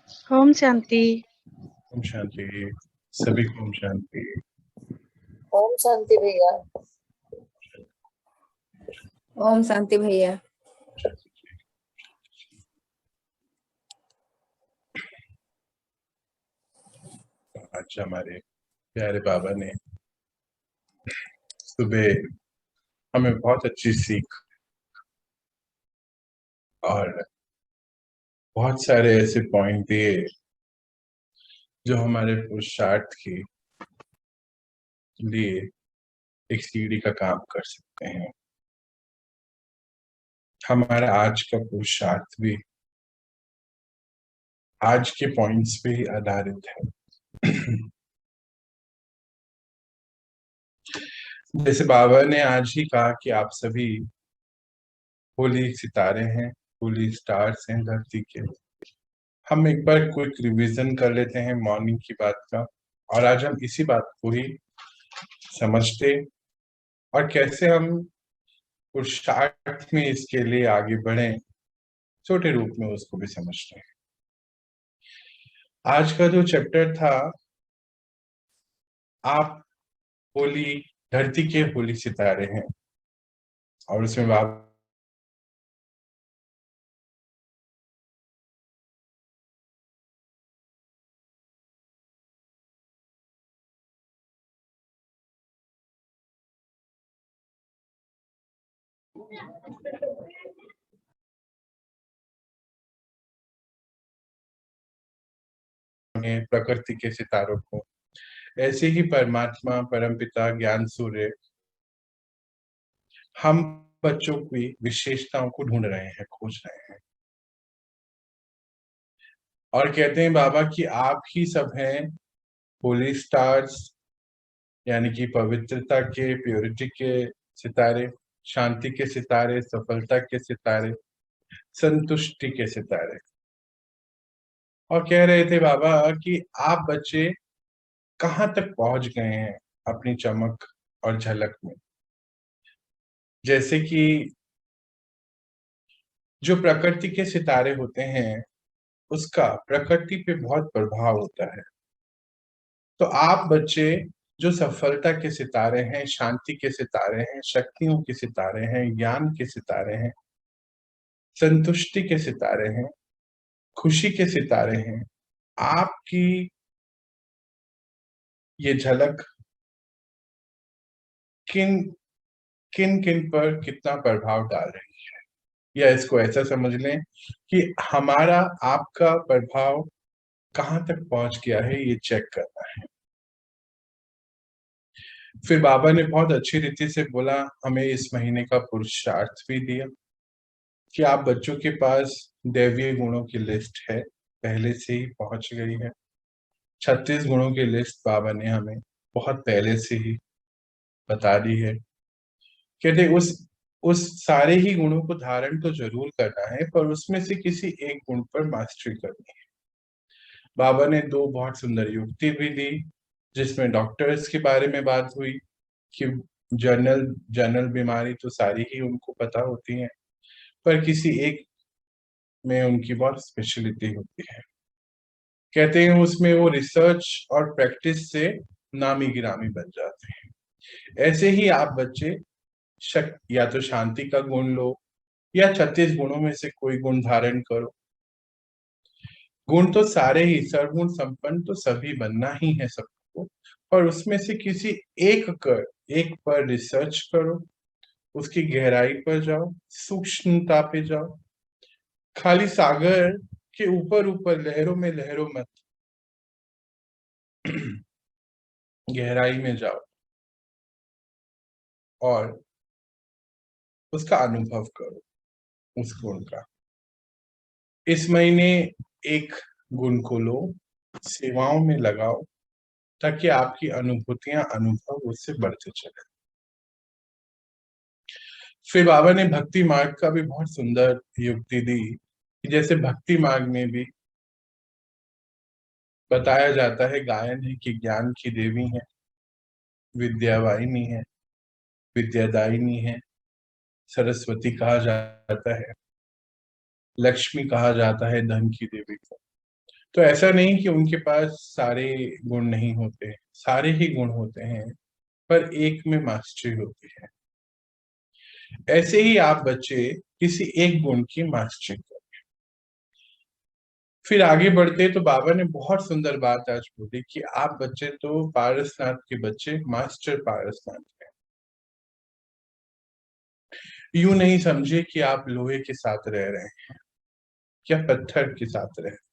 ओम शांति। ओम शांति। सभी को ओम शांति। ओम शांति भैया। ओम शांति भैया। आज हमारे प्यारे बाबा ने सुबह हमें बहुत अच्छी सीख और बहुत सारे ऐसे पॉइंट दिए जो हमारे पुरुषार्थ के लिए एक सीढ़ी का काम कर सकते हैं। हमारा आज का पुरुषार्थ भी आज के पॉइंट्स पे ही आधारित है। जैसे बाबा ने आज ही कहा कि आप सभी होली सितारे हैं, होली स्टार्स हैं धरती के। हम एक बार क्विक रिवीजन कर लेते हैं मॉर्निंग की बात का, और आज हम इसी बात को ही समझते और कैसे हम पुरुषार्थ में इसके लिए आगे बढ़े, छोटे रूप में उसको भी समझते हैं। आज का जो चैप्टर था, आप होली धरती के होली सितारे हैं, और उसमें बाबा ने प्रकृति के सितारों को, ऐसे ही परमात्मा परमपिता ज्ञान सूर्य हम बच्चों की विशेषताओं को ढूंढ रहे हैं, खोज रहे हैं, और कहते हैं बाबा कि आप ही सब हैं होली स्टार्स, यानी कि पवित्रता के, प्योरिटी के सितारे, शांति के सितारे, सफलता के सितारे, संतुष्टि के सितारे। और कह रहे थे बाबा कि आप बच्चे कहाँ तक पहुंच गए हैं अपनी चमक और झलक में। जैसे कि जो प्रकृति के सितारे होते हैं उसका प्रकृति पे बहुत प्रभाव होता है। तो आप बच्चे जो सफलता के सितारे हैं, शांति के सितारे हैं, शक्तियों के सितारे हैं, ज्ञान के सितारे हैं, संतुष्टि के सितारे हैं, खुशी के सितारे हैं, आपकी ये झलक किन किन किन पर कितना प्रभाव डाल रही है, या इसको ऐसा समझ लें कि हमारा आपका प्रभाव कहाँ तक पहुंच गया है, ये चेक करना है। फिर बाबा ने बहुत अच्छी रीति से बोला, हमें इस महीने का पुरुषार्थ भी दिया कि आप बच्चों के पास दैवीय गुणों की लिस्ट है, पहले से ही पहुंच गई है। 36 गुणों की लिस्ट बाबा ने हमें बहुत पहले से ही बता दी है। कहते उस सारे ही गुणों को धारण तो जरूर करना है, पर उसमें से किसी एक गुण पर मास्टरी करनी है। बाबा ने 2 बहुत सुंदर युक्ति भी दी, जिसमें डॉक्टर्स के बारे में बात हुई कि जनरल बीमारी तो सारी ही उनको पता होती है, पर किसी एक में उनकी बहुत स्पेशलिटी होती है। कहते हैं उसमें वो रिसर्च और प्रैक्टिस से नामी गिरामी बन जाते हैं। ऐसे ही आप बच्चे या तो शांति का गुण लो, या 36 गुणों में से कोई गुण धारण करो। गुण तो सारे ही, सर्वगुण संपन्न तो सभी बनना ही है सबको, पर उसमें से किसी एक पर रिसर्च करो, उसकी गहराई पर जाओ, सूक्ष्मता पे जाओ। खाली सागर के ऊपर ऊपर लहरों में लहरों मत, गहराई में जाओ और उसका अनुभव करो, उस गुण का। इस महीने एक गुण को लो, सेवाओं में लगाओ, ताकि आपकी अनुभूतियां, अनुभव उससे बढ़ते चले। फिर बाबा ने भक्ति मार्ग का भी बहुत सुंदर युक्ति दी कि जैसे भक्ति मार्ग में भी बताया जाता है, गायन है कि ज्ञान की देवी है, विद्यावाहिनी है, विद्यादायिनी है, सरस्वती कहा जाता है, लक्ष्मी कहा जाता है धन की देवी को। तो ऐसा नहीं कि उनके पास सारे गुण नहीं होते, सारे ही गुण होते हैं, पर एक में मास्टरी होती है। ऐसे ही आप बच्चे किसी एक गुण की मास्टरी करें। फिर आगे बढ़ते तो बाबा ने बहुत सुंदर बात आज बोली कि आप बच्चे तो पारसनाथ के बच्चे मास्टर पारसनाथ हैं। यूं नहीं समझे कि आप लोहे के साथ रह रहे हैं या पत्थर के साथ रह रहे हैं।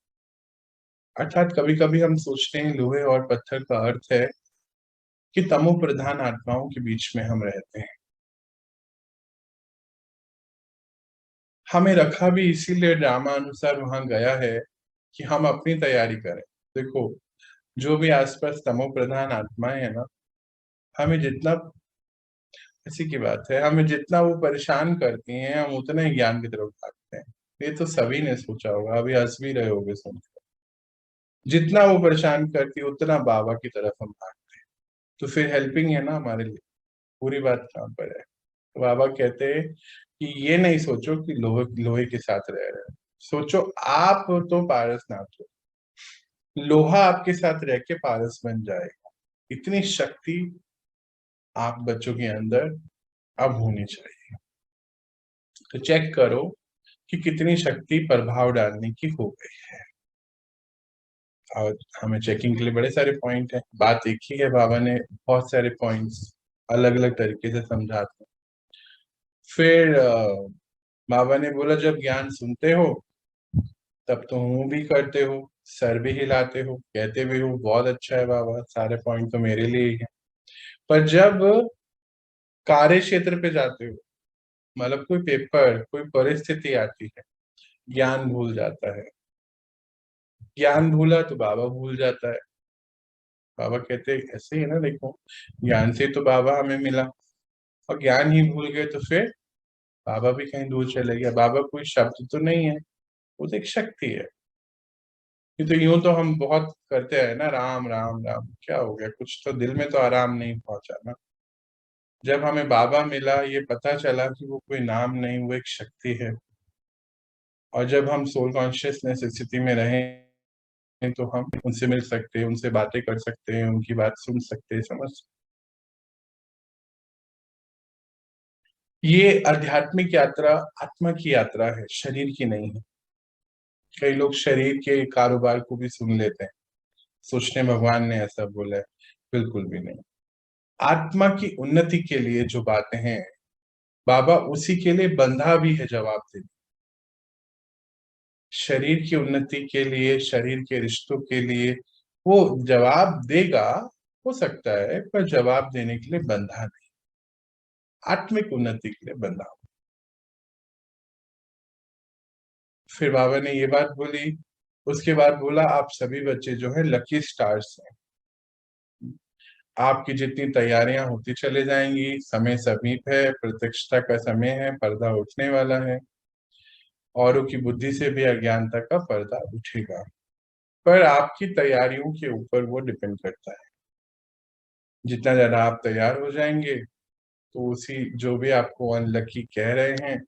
अर्थात कभी कभी हम सोचते हैं लोहे और पत्थर का अर्थ है कि तमो प्रधान आत्माओं के बीच में हम रहते हैं। हमें रखा भी इसीलिए ड्रामा अनुसार वहां गया है कि हम अपनी तैयारी करें। देखो, जो भी आसपास तमो प्रधान आत्माएं है ना, हमें जितना, इसी की बात है, हमें जितना वो परेशान करती हैं हम उतना ही ज्ञान की तरफ भागते हैं। ये तो सभी ने सोचा होगा, अभी हंस भी रहे होगे सुनकर। जितना वो परेशान करती है उतना बाबा की तरफ हम भागते हैं। तो फिर हेल्पिंग है ना हमारे लिए। पूरी बात कहाँ पर है? तो बाबा कहते हैं कि ये नहीं सोचो कि लोहे लोहे के साथ रह रहे हैं। सोचो आप तो पारस नाथ हो, लोहा आपके साथ रह के पारस बन जाएगा। इतनी शक्ति आप बच्चों के अंदर अब होनी चाहिए। तो चेक करो कि कितनी शक्ति प्रभाव डालने की हो गई है। और हमें चेकिंग के लिए बड़े सारे पॉइंट है। बात एक ही है, बाबा ने बहुत सारे पॉइंट्स अलग अलग तरीके से समझाते हैं। फिर बाबा ने बोला जब ज्ञान सुनते हो तब तो हूं भी करते हो, सर भी हिलाते हो, कहते भी हो बहुत अच्छा है बाबा, सारे पॉइंट तो मेरे लिए ही है। पर जब कार्य क्षेत्र पे जाते हो, मतलब कोई पेपर, कोई परिस्थिति आती है, ज्ञान भूल जाता है। ज्ञान भूला तो बाबा भूल जाता है। बाबा कहते हैं ऐसे ही ना, देखो ज्ञान से तो बाबा हमें मिला, और ज्ञान ही भूल गए तो फिर बाबा भी कहीं दूर चले गया। बाबा कोई शब्द तो नहीं है, वो तो एक शक्ति है। ये तो यूं तो हम बहुत करते हैं ना, राम राम राम, क्या हो गया, कुछ तो दिल में तो आराम नहीं पहुंचा ना। जब हमें बाबा मिला, ये पता चला कि वो कोई नाम नहीं, वो एक शक्ति है। और जब हम सोल कॉन्शियसनेस स्थिति में रहें तो हम उनसे मिल सकते हैं, उनसे बातें कर सकते हैं, उनकी बात सुन सकते हैं, समझ सकते हैं। ये आध्यात्मिक यात्रा आत्मा की यात्रा है, शरीर की नहीं है। कई लोग शरीर के कारोबार को भी सुन लेते हैं, सोचने भगवान ने ऐसा बोला है। बिल्कुल भी नहीं। आत्मा की उन्नति के लिए जो बातें हैं, बाबा उसी के लिए बंधा भी है जवाब देने। शरीर की उन्नति के लिए, शरीर के रिश्तों के लिए वो जवाब देगा, हो सकता है, पर जवाब देने के लिए बंधा नहीं। आत्मिक उन्नति के लिए बंधा। फिर बाबा ने ये बात बोली, उसके बाद बोला आप सभी बच्चे जो है लकी स्टार्स हैं। आपकी जितनी तैयारियां होती चले जाएंगी, समय समीप है, प्रत्यक्षता का समय है, पर्दा उठने वाला है, औरों की बुद्धि से भी अज्ञानता का पर्दा उठेगा। पर आपकी तैयारियों के ऊपर वो डिपेंड करता है। जितना ज्यादा आप तैयार हो जाएंगे, तो उसी जो भी आपको अनलकी कह रहे हैं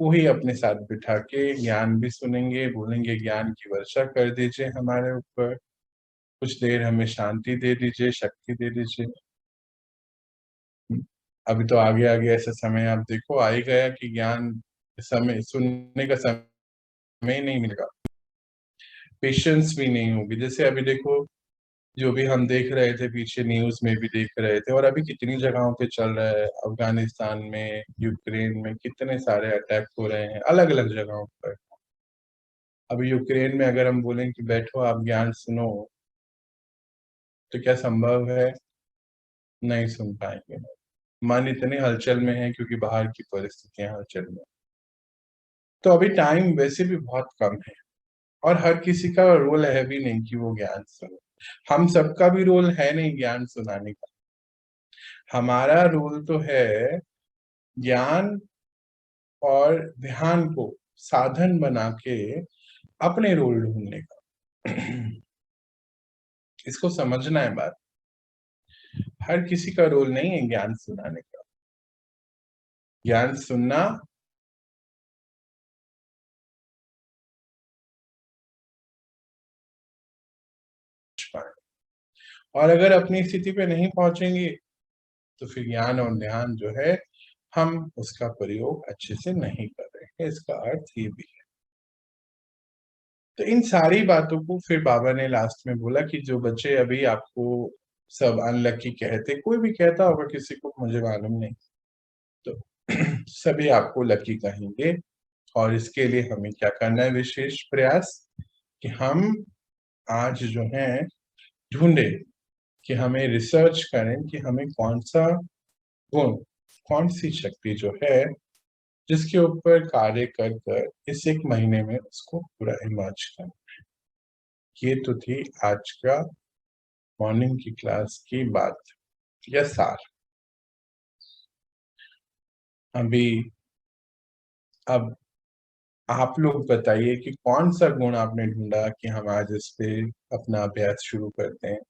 वही अपने साथ बिठा के ज्ञान भी सुनेंगे, बोलेंगे ज्ञान की वर्षा कर दीजिए हमारे ऊपर, कुछ देर हमें शांति दे दीजिए, शक्ति दे दीजिए। अभी तो आगे आगे ऐसा समय आप देखो आ ही गया कि ज्ञान समय सुनने का समय ही नहीं मिलेगा, पेशेंस भी नहीं होगी। जैसे अभी देखो, जो भी हम देख रहे थे, पीछे न्यूज में भी देख रहे थे, और अभी कितनी जगहों पे चल रहा है, अफगानिस्तान में, यूक्रेन में कितने सारे अटैक हो रहे हैं अलग अलग जगहों पर। अभी यूक्रेन में अगर हम बोलें कि बैठो आप ज्ञान सुनो, तो क्या संभव है? नहीं सुन पाएंगे। मन इतने हलचल में है क्योंकि बाहर की परिस्थितियां हलचल में। तो अभी टाइम वैसे भी बहुत कम है, और हर किसी का रोल है भी नहीं कि वो ज्ञान सुने। हम सबका भी रोल है नहीं ज्ञान सुनाने का। हमारा रोल तो है ज्ञान और ध्यान को साधन बना के अपने रोल ढूंढने का। इसको समझना है बात। हर किसी का रोल नहीं है ज्ञान सुनाने का। ज्ञान सुनना और अगर अपनी स्थिति पे नहीं पहुंचेंगे तो फिर ज्ञान और ध्यान जो है हम उसका प्रयोग अच्छे से नहीं कर रहे हैं, इसका अर्थ ये भी है। तो इन सारी बातों को फिर बाबा ने लास्ट में बोला कि जो बच्चे अभी आपको सब अनलकी कहते, कोई भी कहता होगा किसी को, मुझे मालूम नहीं, तो सभी आपको लकी कहेंगे। और इसके लिए हमें क्या करना है, विशेष प्रयास कि हम आज जो है ढूंढे कि हमें रिसर्च करें कि हमें कौन सा गुण, कौन सी शक्ति जो है जिसके ऊपर कार्य कर कर इस एक महीने में उसको पूरा इमर्ज करना। ये तो थी आज का मॉर्निंग की क्लास की बात या सार। अभी अब आप लोग बताइए कि कौन सा गुण आपने ढूंढा कि हम आज इस पे अपना अभ्यास शुरू करते हैं।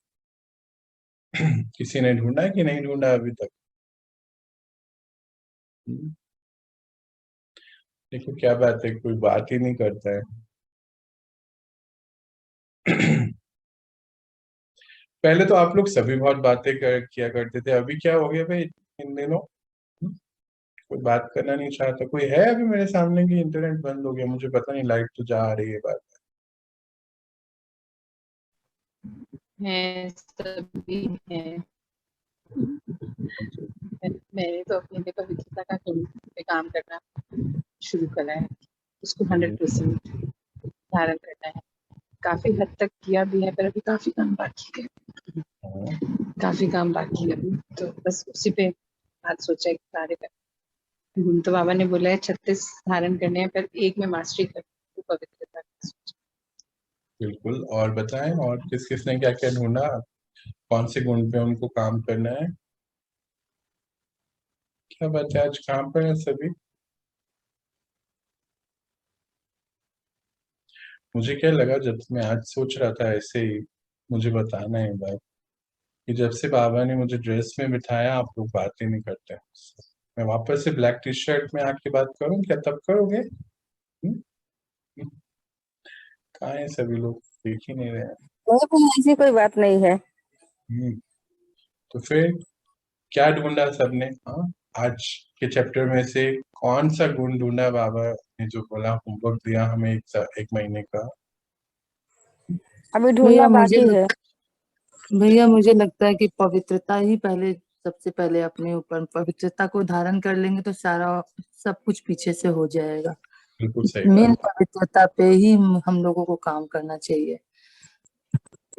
किसी ने ढूंढा है कि नहीं ढूंढा अभी तक? देखो क्या बात है, कोई बात ही नहीं करता है। पहले तो आप लोग सभी बहुत बातें किया करते थे, अभी क्या हो गया भाई इन दिनों? कोई बात करना नहीं चाहता। कोई है अभी मेरे सामने कि इंटरनेट बंद हो गया? मुझे पता नहीं, लाइट तो जा आ रही है बात। हैं, सभी हैं। मैंने तो अपने लिए पवित्रता का गुण पे काम करना शुरू करा है, उसको 100% धारण करना है। काफी हद तक किया भी है, पर अभी काफी काम बाकी है, काफी काम बाकी है अभी, तो बस उसी पे आज सोचा है कार्य कर। गुण तो बाबा ने बोला है 36 धारण करने हैं, पर एक में मास्टरी कर, तो पवित्रता का सोचा। बिल्कुल, और बताएं और किस किस ने क्या क्या ढूंढा, कौन से गुण पे उनको काम करना है? क्या बात है, आज काम पर है सभी? मुझे क्या लगा जब मैं आज सोच रहा था ऐसे ही, मुझे बताना है बात कि जब से बाबा ने मुझे ड्रेस में बिठाया आप लोग बात ही नहीं करते। मैं वापस से ब्लैक टी शर्ट में आके बात करूं क्या, तब करोगे? कहाँ है सभी लोग, देख ही नहीं रहे हैं। नहीं, ऐसी कोई बात नहीं है। तो फिर क्या ढूंढा सबने? हाँ, आज के चैप्टर में से कौन सा गुण ढूंढा बाबा ने, जो बोला होमवर्क दिया हमें एक महीने का? अभी ढूंढना बाकी है। भैया मुझे लगता है कि पवित्रता ही पहले, सबसे पहले अपने ऊपर पवित्रता को धारण कर लेंगे तो सारा सब कुछ पीछे से हो जाएगा। बिल्कुल सही मेन बात। पवित्रता पे ही हम लोगों को काम करना चाहिए। ये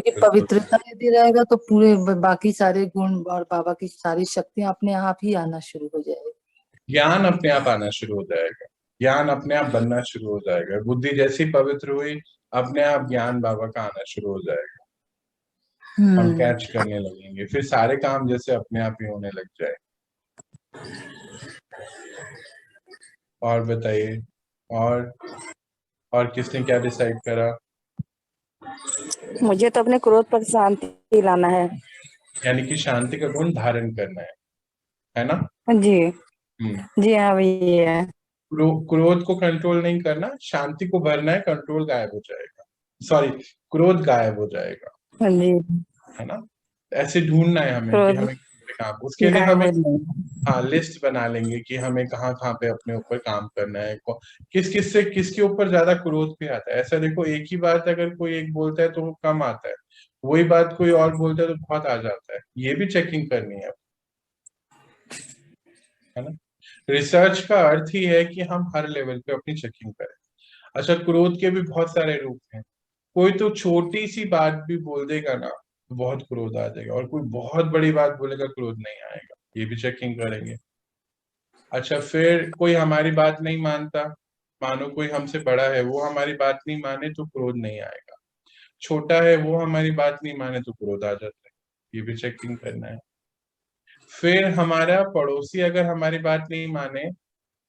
बिल्कुल। पवित्रता यदि रहेगा तो पूरे बाकी सारे गुण और बाबा की सारी शक्तियां अपने आप ही आना शुरू हो जाएगी। ज्ञान अपने आप आना शुरू हो जाएगा, ज्ञान अपने आप बनना शुरू हो जाएगा। बुद्धि जैसी पवित्र हुई, अपने आप ज्ञान बाबा का आना शुरू हो जाएगा। हम कैच करने लगेंगे, फिर सारे काम जैसे अपने आप ही होने लग जाए। और बताइए, और किसने क्या डिसाइड करा? मुझे तो अपने क्रोध पर शांति लाना है। यानी कि शांति का गुण धारण करना है ना? जी हम्म। जी हाँ भैया। क्रोध को कंट्रोल नहीं करना, शांति को भरना है, कंट्रोल गायब हो जाएगा, सॉरी क्रोध गायब हो जाएगा, हाँ जी। है ना? ऐसे ढूंढना है हमें कि क्रोध हमें काम, उसके लिए गायब हमें हो जाएगा। हाँ लिस्ट बना लेंगे कि हमें कहाँ कहाँ पे अपने ऊपर काम करना है, किस किस से किसके ऊपर ज्यादा क्रोध भी आता है। ऐसा देखो, एक ही बात अगर कोई एक बोलता है तो वो कम आता है, वही बात कोई और बोलता है तो बहुत आ जाता है। ये भी चेकिंग करनी है ना? रिसर्च का अर्थ ही है कि हम हर लेवल पे अपनी चेकिंग करें। अच्छा, क्रोध के भी बहुत सारे रूप हैं। कोई तो छोटी सी बात भी बोल देगा ना तो बहुत क्रोध आ जाएगा, और कोई बहुत बड़ी बात बोलेगा क्रोध नहीं आएगा, ये भी चेकिंग करेंगे। अच्छा, फिर कोई हमारी बात नहीं मानता, मानो कोई हमसे बड़ा है, वो हमारी बात नहीं माने तो क्रोध नहीं आएगा। छोटा है वो हमारी बात नहीं माने तो क्रोध आ जाता है, ये भी चेकिंग करना है। फिर हमारा पड़ोसी अगर हमारी बात नहीं माने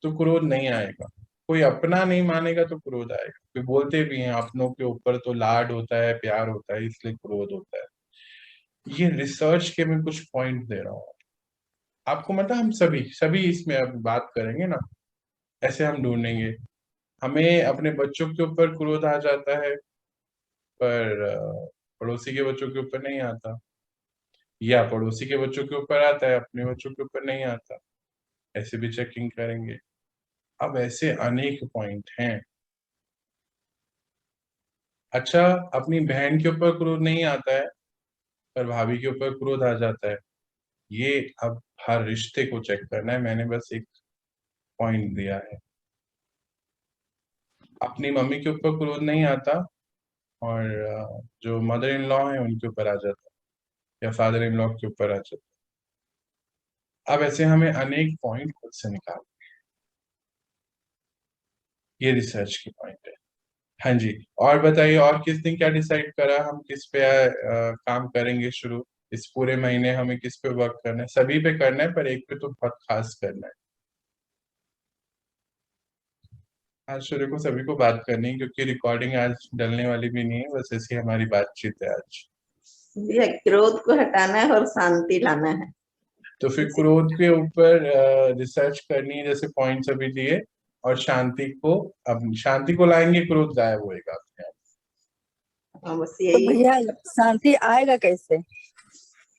तो क्रोध नहीं आएगा, कोई अपना नहीं मानेगा तो क्रोध आएगा। कोई बोलते भी हैं अपनों के ऊपर तो लाड होता है, प्यार होता है, इसलिए क्रोध होता है। ये रिसर्च के मैं कुछ पॉइंट दे रहा हूँ आपको, मतलब हम सभी सभी इसमें अब बात करेंगे ना, ऐसे हम ढूंढेंगे। हमें अपने बच्चों के ऊपर क्रोध आ जाता है, पर पड़ोसी के बच्चों के ऊपर नहीं आता। या पड़ोसी के बच्चों के ऊपर आता है, अपने बच्चों के ऊपर नहीं आता, ऐसे भी चेकिंग करेंगे। अब ऐसे अनेक पॉइंट हैं। अच्छा, अपनी बहन के ऊपर क्रोध नहीं आता है पर भाभी के ऊपर क्रोध आ जाता है। ये अब हर रिश्ते को चेक करना है, मैंने बस एक पॉइंट दिया है। अपनी मम्मी के ऊपर क्रोध नहीं आता और जो मदर इन लॉ है उनके ऊपर आ जाता है, या फादर इन लॉ के ऊपर आ जाता है। अब ऐसे हमें अनेक पॉइंट खुद से निकाल, ये रिसर्च की पॉइंट है। हाँ जी, और बताइए, और किस दिन क्या डिसाइड करा, हम किस पे काम करेंगे शुरू? इस पूरे महीने हमें किस पे वर्क करना है? सभी पे करना है पर एक पे तो बहुत खास करना है। आज सूर्य को सभी को बात करनी है क्योंकि रिकॉर्डिंग आज डलने वाली भी नहीं है, बस ऐसी हमारी बातचीत है आज। भैया क्रोध को हटाना है और शांति लाना है। तो फिर क्रोध के ऊपर रिसर्च करनी है, जैसे पॉइंट्स अभी दिए, और शांति को, अब शांति को लाएंगे, क्रोध गायब होएगा अपने आप। हाँ, बस तो यही। भैया शांति आएगा कैसे?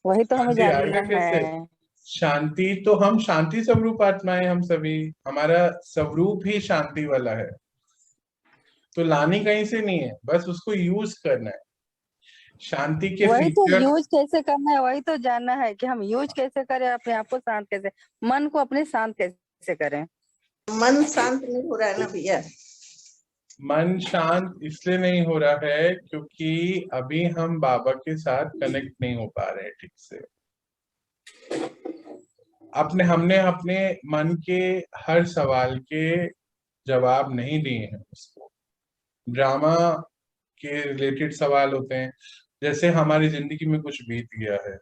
वही तो हमें शांति आएगा जानना कैसे? है। शांति तो, हम शांति स्वरूप आत्माएं, हम सभी, हमारा स्वरूप ही शांति वाला है। तो लानी कहीं से नहीं है, बस उसको यूज करना है। शांति के वही तो फीचर्स, यूज कैसे करना है, वही तो जानना है कि हम यूज कैसे करें, अपने आप को शांत कैसे, मन को अपने शांत कैसे करें। मन शांत नहीं हो रहा है ना भैया। मन शांत इसलिए नहीं हो रहा है क्योंकि अभी हम बाबा के साथ कनेक्ट नहीं हो पा रहे हैं ठीक से। हमने अपने मन के हर सवाल के जवाब नहीं दिए हैं उसको। ड्रामा के रिलेटेड सवाल होते हैं, जैसे हमारी जिंदगी में कुछ बीत गया है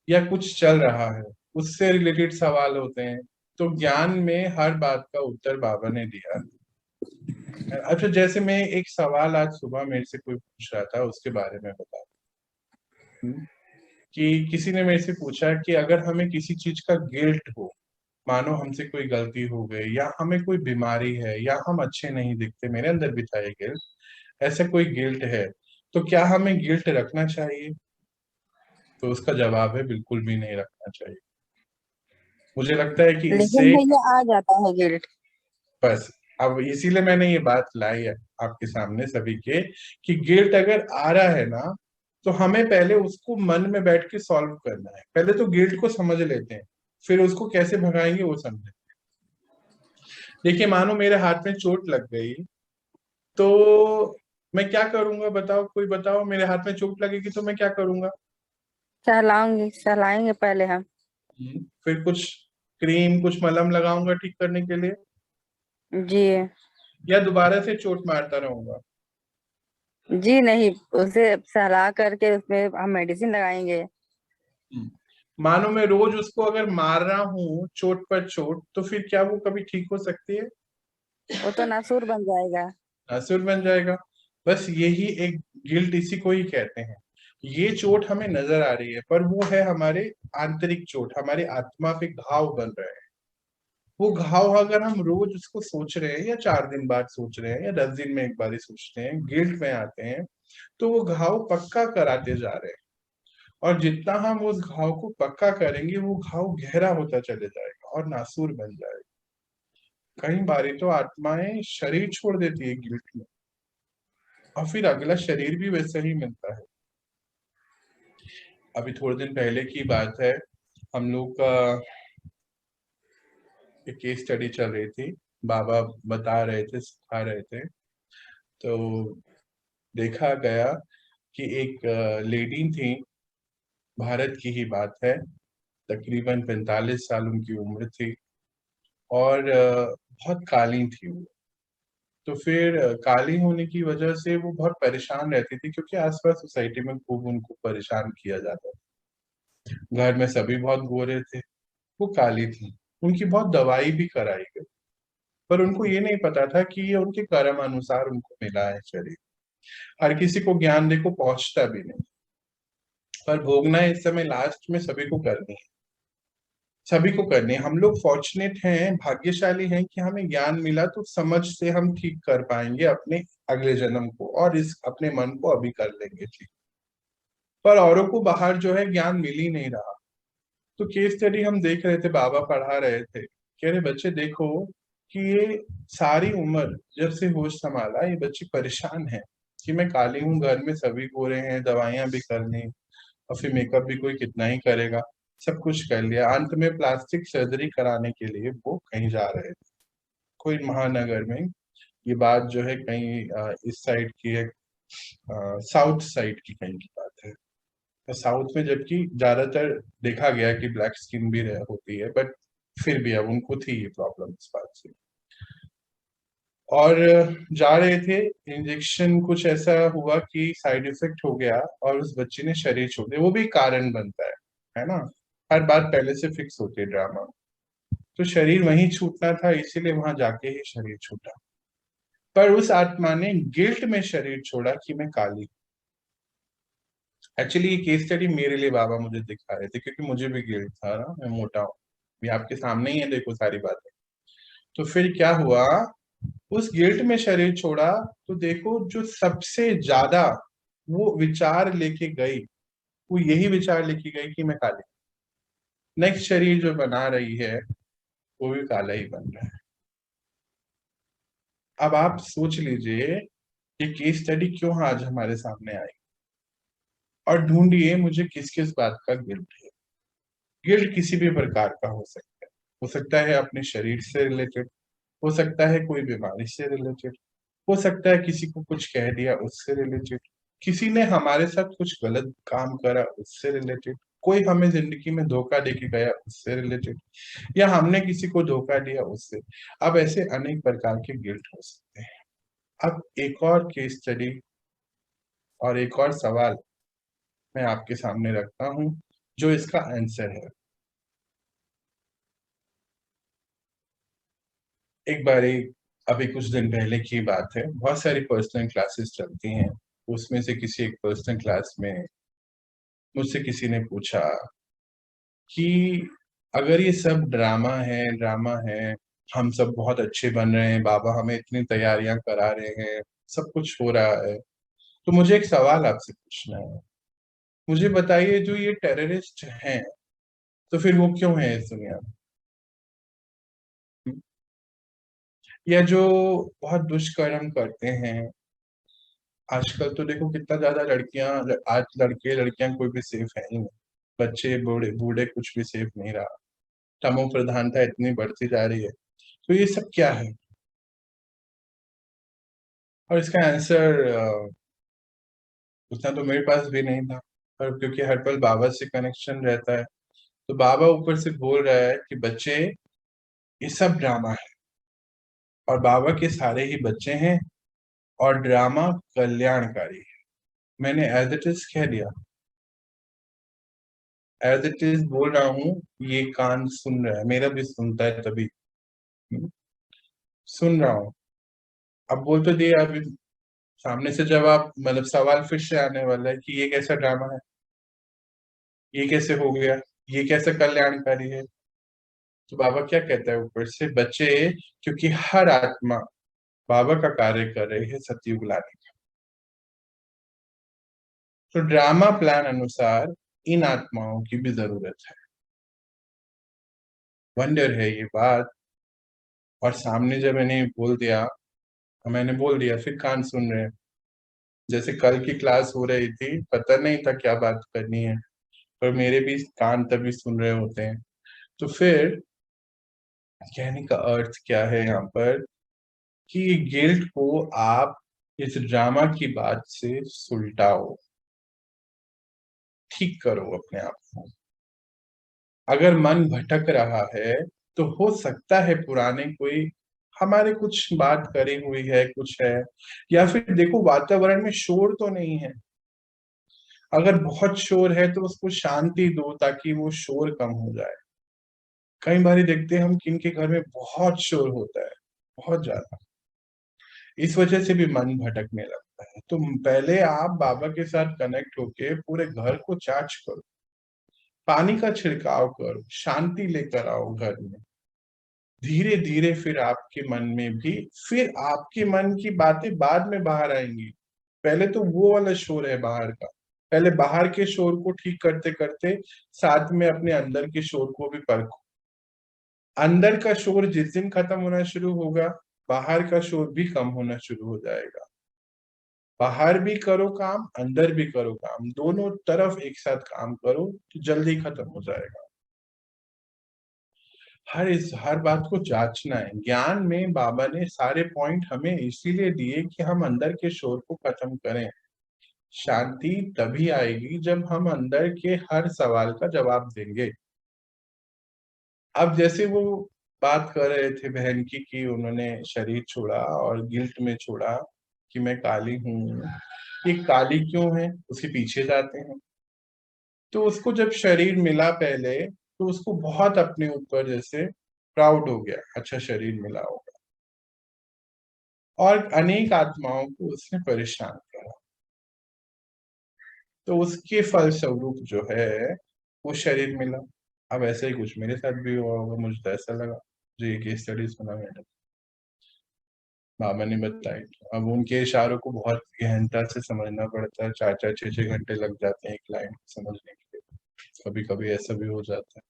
या कुछ चल रहा है, उससे रिलेटेड सवाल होते हैं। तो ज्ञान में हर बात का उत्तर बाबा ने दिया। अच्छा, जैसे मैं एक सवाल आज सुबह मेरे से कोई पूछ रहा था, उसके बारे में बता कि किसी ने मेरे से पूछा कि अगर हमें किसी चीज का गिल्ट हो, मानो हमसे कोई गलती हो गई या हमें कोई बीमारी है या हम अच्छे नहीं दिखते, मेरे अंदर भी था ये गिल्ट, ऐसा कोई गिल्ट है, तो क्या हमें गिल्ट रखना चाहिए? तो उसका जवाब है बिल्कुल भी नहीं रखना चाहिए। मुझे लगता है कि लेकिन इससे, भैया आ जाता है गिल्ट। बस अब इसीलिए मैंने ये बात लाई है आपके सामने सभी के, कि गिल्ट अगर आ रहा है ना, तो हमें पहले उसको मन में बैठ के सॉल्व करना है। पहले तो गिल्ट को समझ लेते हैं, फिर उसको कैसे भगाएंगे वो समझे। देखिए, मानो मेरे हाथ में चोट लग गई, तो मैं क्या करूंगा बताओ? कोई बताओ, मेरे हाथ में चोट लगेगी तो मैं क्या करूंगा? सहलाएंगे पहले हम। फिर कुछ क्रीम, कुछ मलहम लगाऊंगा ठीक करने के लिए, जी। या दोबारा से चोट मारता रहूंगा? जी नहीं, उसे सहला करके उसमें हम मेडिसिन लगाएंगे। मानो मैं रोज उसको अगर मार रहा हूँ चोट पर चोट, तो फिर क्या वो कभी ठीक हो सकती है? वो तो नासूर बन जाएगा। असुर बन जाएगा। बस यही एक गिल्ट, इसी को ही कहते हैं। ये चोट हमें नजर आ रही है पर वो है हमारे आंतरिक चोट, हमारे आत्मा पे घाव बन रहे हैं। वो घाव अगर हम रोज उसको सोच रहे हैं, या 4 दिन बाद सोच रहे हैं, या 10 दिन में एक बार ही सोचते हैं, गिल्ट में आते हैं, तो वो घाव पक्का कराते जा रहे हैं। और जितना हम उस घाव को पक्का करेंगे, वो घाव गहरा होता चले जाएगा और नासूर बन जाएगा। कई बारी तो आत्माएं शरीर छोड़ देती है गिल्ट में, और फिर अगला शरीर भी वैसा ही मिलता है। अभी थोड़े दिन पहले की बात है, हम लोग का एक केस स्टडी चल रही थी, बाबा बता रहे थे, सिखा रहे थे। तो देखा गया कि एक लेडी थी, भारत की ही बात है, तकरीबन 45 साल उनकी उम्र थी, और बहुत काली थी वो। तो फिर काली होने की वजह से वो बहुत परेशान रहती थी, क्योंकि आसपास सोसाइटी में खूब उनको परेशान किया जाता था। घर में सभी बहुत गोरे थे, वो काली थी, उनकी बहुत दवाई भी कराई गई, पर उनको ये नहीं पता था कि ये उनके कर्म अनुसार उनको मिला है शरीर। हर किसी को ज्ञान देखो पहुंचता भी नहीं, पर भोगना इस समय लास्ट में सभी को करनी है। सभी को करनी है। हम लोग फॉर्चुनेट हैं, भाग्यशाली हैं कि हमें ज्ञान मिला, तो समझ से हम ठीक कर पाएंगे अपने अगले जन्म को, और इस अपने मन को अभी कर लेंगे ठीक। पर औरों को बाहर जो है ज्ञान मिल ही नहीं रहा। तो केस स्टडी हम देख रहे थे, बाबा पढ़ा रहे थे, कह रहे बच्चे देखो कि ये सारी उम्र जब से होश संभाला ये बच्चे परेशान है कि मैं काली हूँ, घर में सभी गोरे हैं, दवाइयां भी करनी और फिर मेकअप भी कोई कितना ही करेगा, सब कुछ कर लिया, अंत में प्लास्टिक सर्जरी कराने के लिए वो कहीं जा रहे थे, कोई महानगर में। ये बात जो है कहीं इस साइड की है, साउथ साइड की कहीं की बात है। तो साउथ में जबकि ज्यादातर देखा गया कि ब्लैक स्किन भी होती है, बट फिर भी अब उनको थी ये प्रॉब्लम इस बात से, और जा रहे थे, इंजेक्शन कुछ ऐसा हुआ कि साइड इफेक्ट हो गया और उस बच्चे ने शरीर छोड़ दिया। वो भी कारण बनता है ना, हर बात पहले से फिक्स होती है ड्रामा। तो शरीर वहीं छूटना था, इसीलिए वहां जाके ही शरीर छूटा। पर उस आत्मा ने गिल्ट में शरीर छोड़ा कि मैं काली। एक्चुअली ये केस स्टडी मेरे लिए बाबा मुझे दिखा रहे थे, क्योंकि मुझे भी गिल्ट था ना, मैं मोटा हूँ, ये आपके सामने ही है, देखो सारी बातें। तो फिर क्या हुआ, उस गिल्ट में शरीर छोड़ा तो देखो जो सबसे ज्यादा वो विचार लेके गई, वो यही विचार लेके गई कि मैं काली। नेक्स्ट शरीर जो बना रही है वो भी काला ही बन रहा है। अब आप सोच लीजिए ये केस स्टडी क्यों आज हमारे सामने आई, और ढूंढिए मुझे किस किस बात का गिल्ट है। गिल्ट किसी भी प्रकार का हो सकता है अपने शरीर से रिलेटेड, हो सकता है कोई बीमारी से रिलेटेड, हो सकता है किसी को कुछ कह दिया उससे रिलेटेड, किसी ने हमारे साथ कुछ गलत काम करा उससे रिलेटेड, कोई हमें जिंदगी में धोखा देके गया उससे रिलेटेड, या हमने किसी को धोखा दिया उससे। अब ऐसे अनेक प्रकार के गिल्ट हो सकते हैं। अब एक और केस स्टडी और एक और सवाल मैं आपके सामने रखता हूं जो इसका आंसर है। एक बारी अभी कुछ दिन पहले की बात है, बहुत सारी पर्सनल क्लासेस चलती हैं, उसमें से किसी एक पर्सनल क्लास में मुझसे किसी ने पूछा कि अगर ये सब ड्रामा है, हम सब बहुत अच्छे बन रहे हैं, बाबा हमें इतनी तैयारियां करा रहे हैं, सब कुछ हो रहा है, तो मुझे एक सवाल आपसे पूछना है। मुझे बताइए जो ये टेररिस्ट हैं तो फिर वो क्यों है इस दुनिया में? या जो बहुत दुष्कर्म करते हैं, आजकल तो देखो कितना ज्यादा लड़कियां, आज लड़के लड़कियां कोई भी सेफ है ही नहीं, बच्चे बूढ़े बूढ़े कुछ भी सेफ नहीं रहा, तमो प्रधानता इतनी बढ़ती जा रही है, तो ये सब क्या है? और इसका आंसर उतना तो मेरे पास भी नहीं था, पर क्योंकि हर पल बाबा से कनेक्शन रहता है, तो बाबा ऊपर से बोल रहा है कि बच्चे ये सब ड्रामा है, और बाबा के सारे ही बच्चे हैं, और ड्रामा कल्याणकारी है। मैंने एज इट इज कह दिया, एज इट इज बोल रहा हूँ, ये कान सुन रहा है, मेरा भी सुनता है तभी सुन रहा हूँ। अब बोल तो दिया, अभी सामने से जवाब, मतलब सवाल फिर से आने वाला है कि ये कैसा ड्रामा है, ये कैसे हो गया, ये कैसे कल्याणकारी है। तो बाबा क्या कहता है ऊपर से, बच्चे क्योंकि हर आत्मा बाबा का कार्य कर रही है सतयुग लाने का, तो ड्रामा प्लान अनुसार इन आत्माओं की भी जरूरत है। वंडर है ये बात। और सामने जब मैंने बोल दिया फिर कान सुन रहे हैं। जैसे कल की क्लास हो रही थी, पता नहीं था क्या बात करनी है, पर मेरे भी कान तभी सुन रहे होते हैं। तो फिर कहने का अर्थ क्या है यहाँ पर, कि गिल्ट को आप इस ड्रामा की बात से सुलटाओ, ठीक करो अपने आप को। अगर मन भटक रहा है तो हो सकता है पुराने कोई हमारे कुछ बात करी हुई है, कुछ है, या फिर देखो वातावरण में शोर तो नहीं है। अगर बहुत शोर है तो उसको शांति दो ताकि वो शोर कम हो जाए। कई बार देखते हैं हम किन के घर में बहुत शोर होता है, बहुत ज्यादा, इस वजह से भी मन भटकने लगता है। तो पहले आप बाबा के साथ कनेक्ट होके पूरे घर को चार्ज करो, पानी का छिड़काव करो, शांति लेकर आओ घर में। धीरे धीरे फिर आपके मन में भी, फिर आपके मन की बातें बाद में बाहर आएंगी, पहले तो वो वाला शोर है बाहर का, पहले बाहर के शोर को ठीक करते करते साथ में अपने अंदर के शोर को भी परखो। अंदर का शोर जिस दिन खत्म होना शुरू होगा, बाहर का शोर भी कम होना शुरू हो जाएगा। बाहर भी करो काम, अंदर भी करो काम, दोनों तरफ एक साथ काम करो तो जल्दी खत्म हो जाएगा। हर बात को जांचना है। ज्ञान में बाबा ने सारे पॉइंट हमें इसीलिए दिए कि हम अंदर के शोर को खत्म करें। शांति तभी आएगी जब हम अंदर के हर सवाल का जवाब देंगे। अब जैसे वो बात कर रहे थे बहन की कि उन्होंने शरीर छोड़ा और गिल्ट में छोड़ा कि मैं काली हूँ, ये काली क्यों है, उसके पीछे जाते हैं। तो उसको जब शरीर मिला पहले, तो उसको बहुत अपने ऊपर जैसे प्राउड हो गया, अच्छा शरीर मिला होगा, और अनेक आत्माओं को उसने परेशान करा। तो उसके फलस्वरूप जो है वो शरीर मिला। अब ऐसा ही कुछ मेरे साथ भी हुआ होगा, मुझे तो ऐसा लगा जो ये केस स्टडी सुना मैंने, बाबा ने बताई। अब उनके इशारों को बहुत गहनता से समझना पड़ता है, 4-4, 6-6 घंटे लग जाते हैं एक लाइन को समझने के लिए। कभी कभी ऐसा भी हो जाता है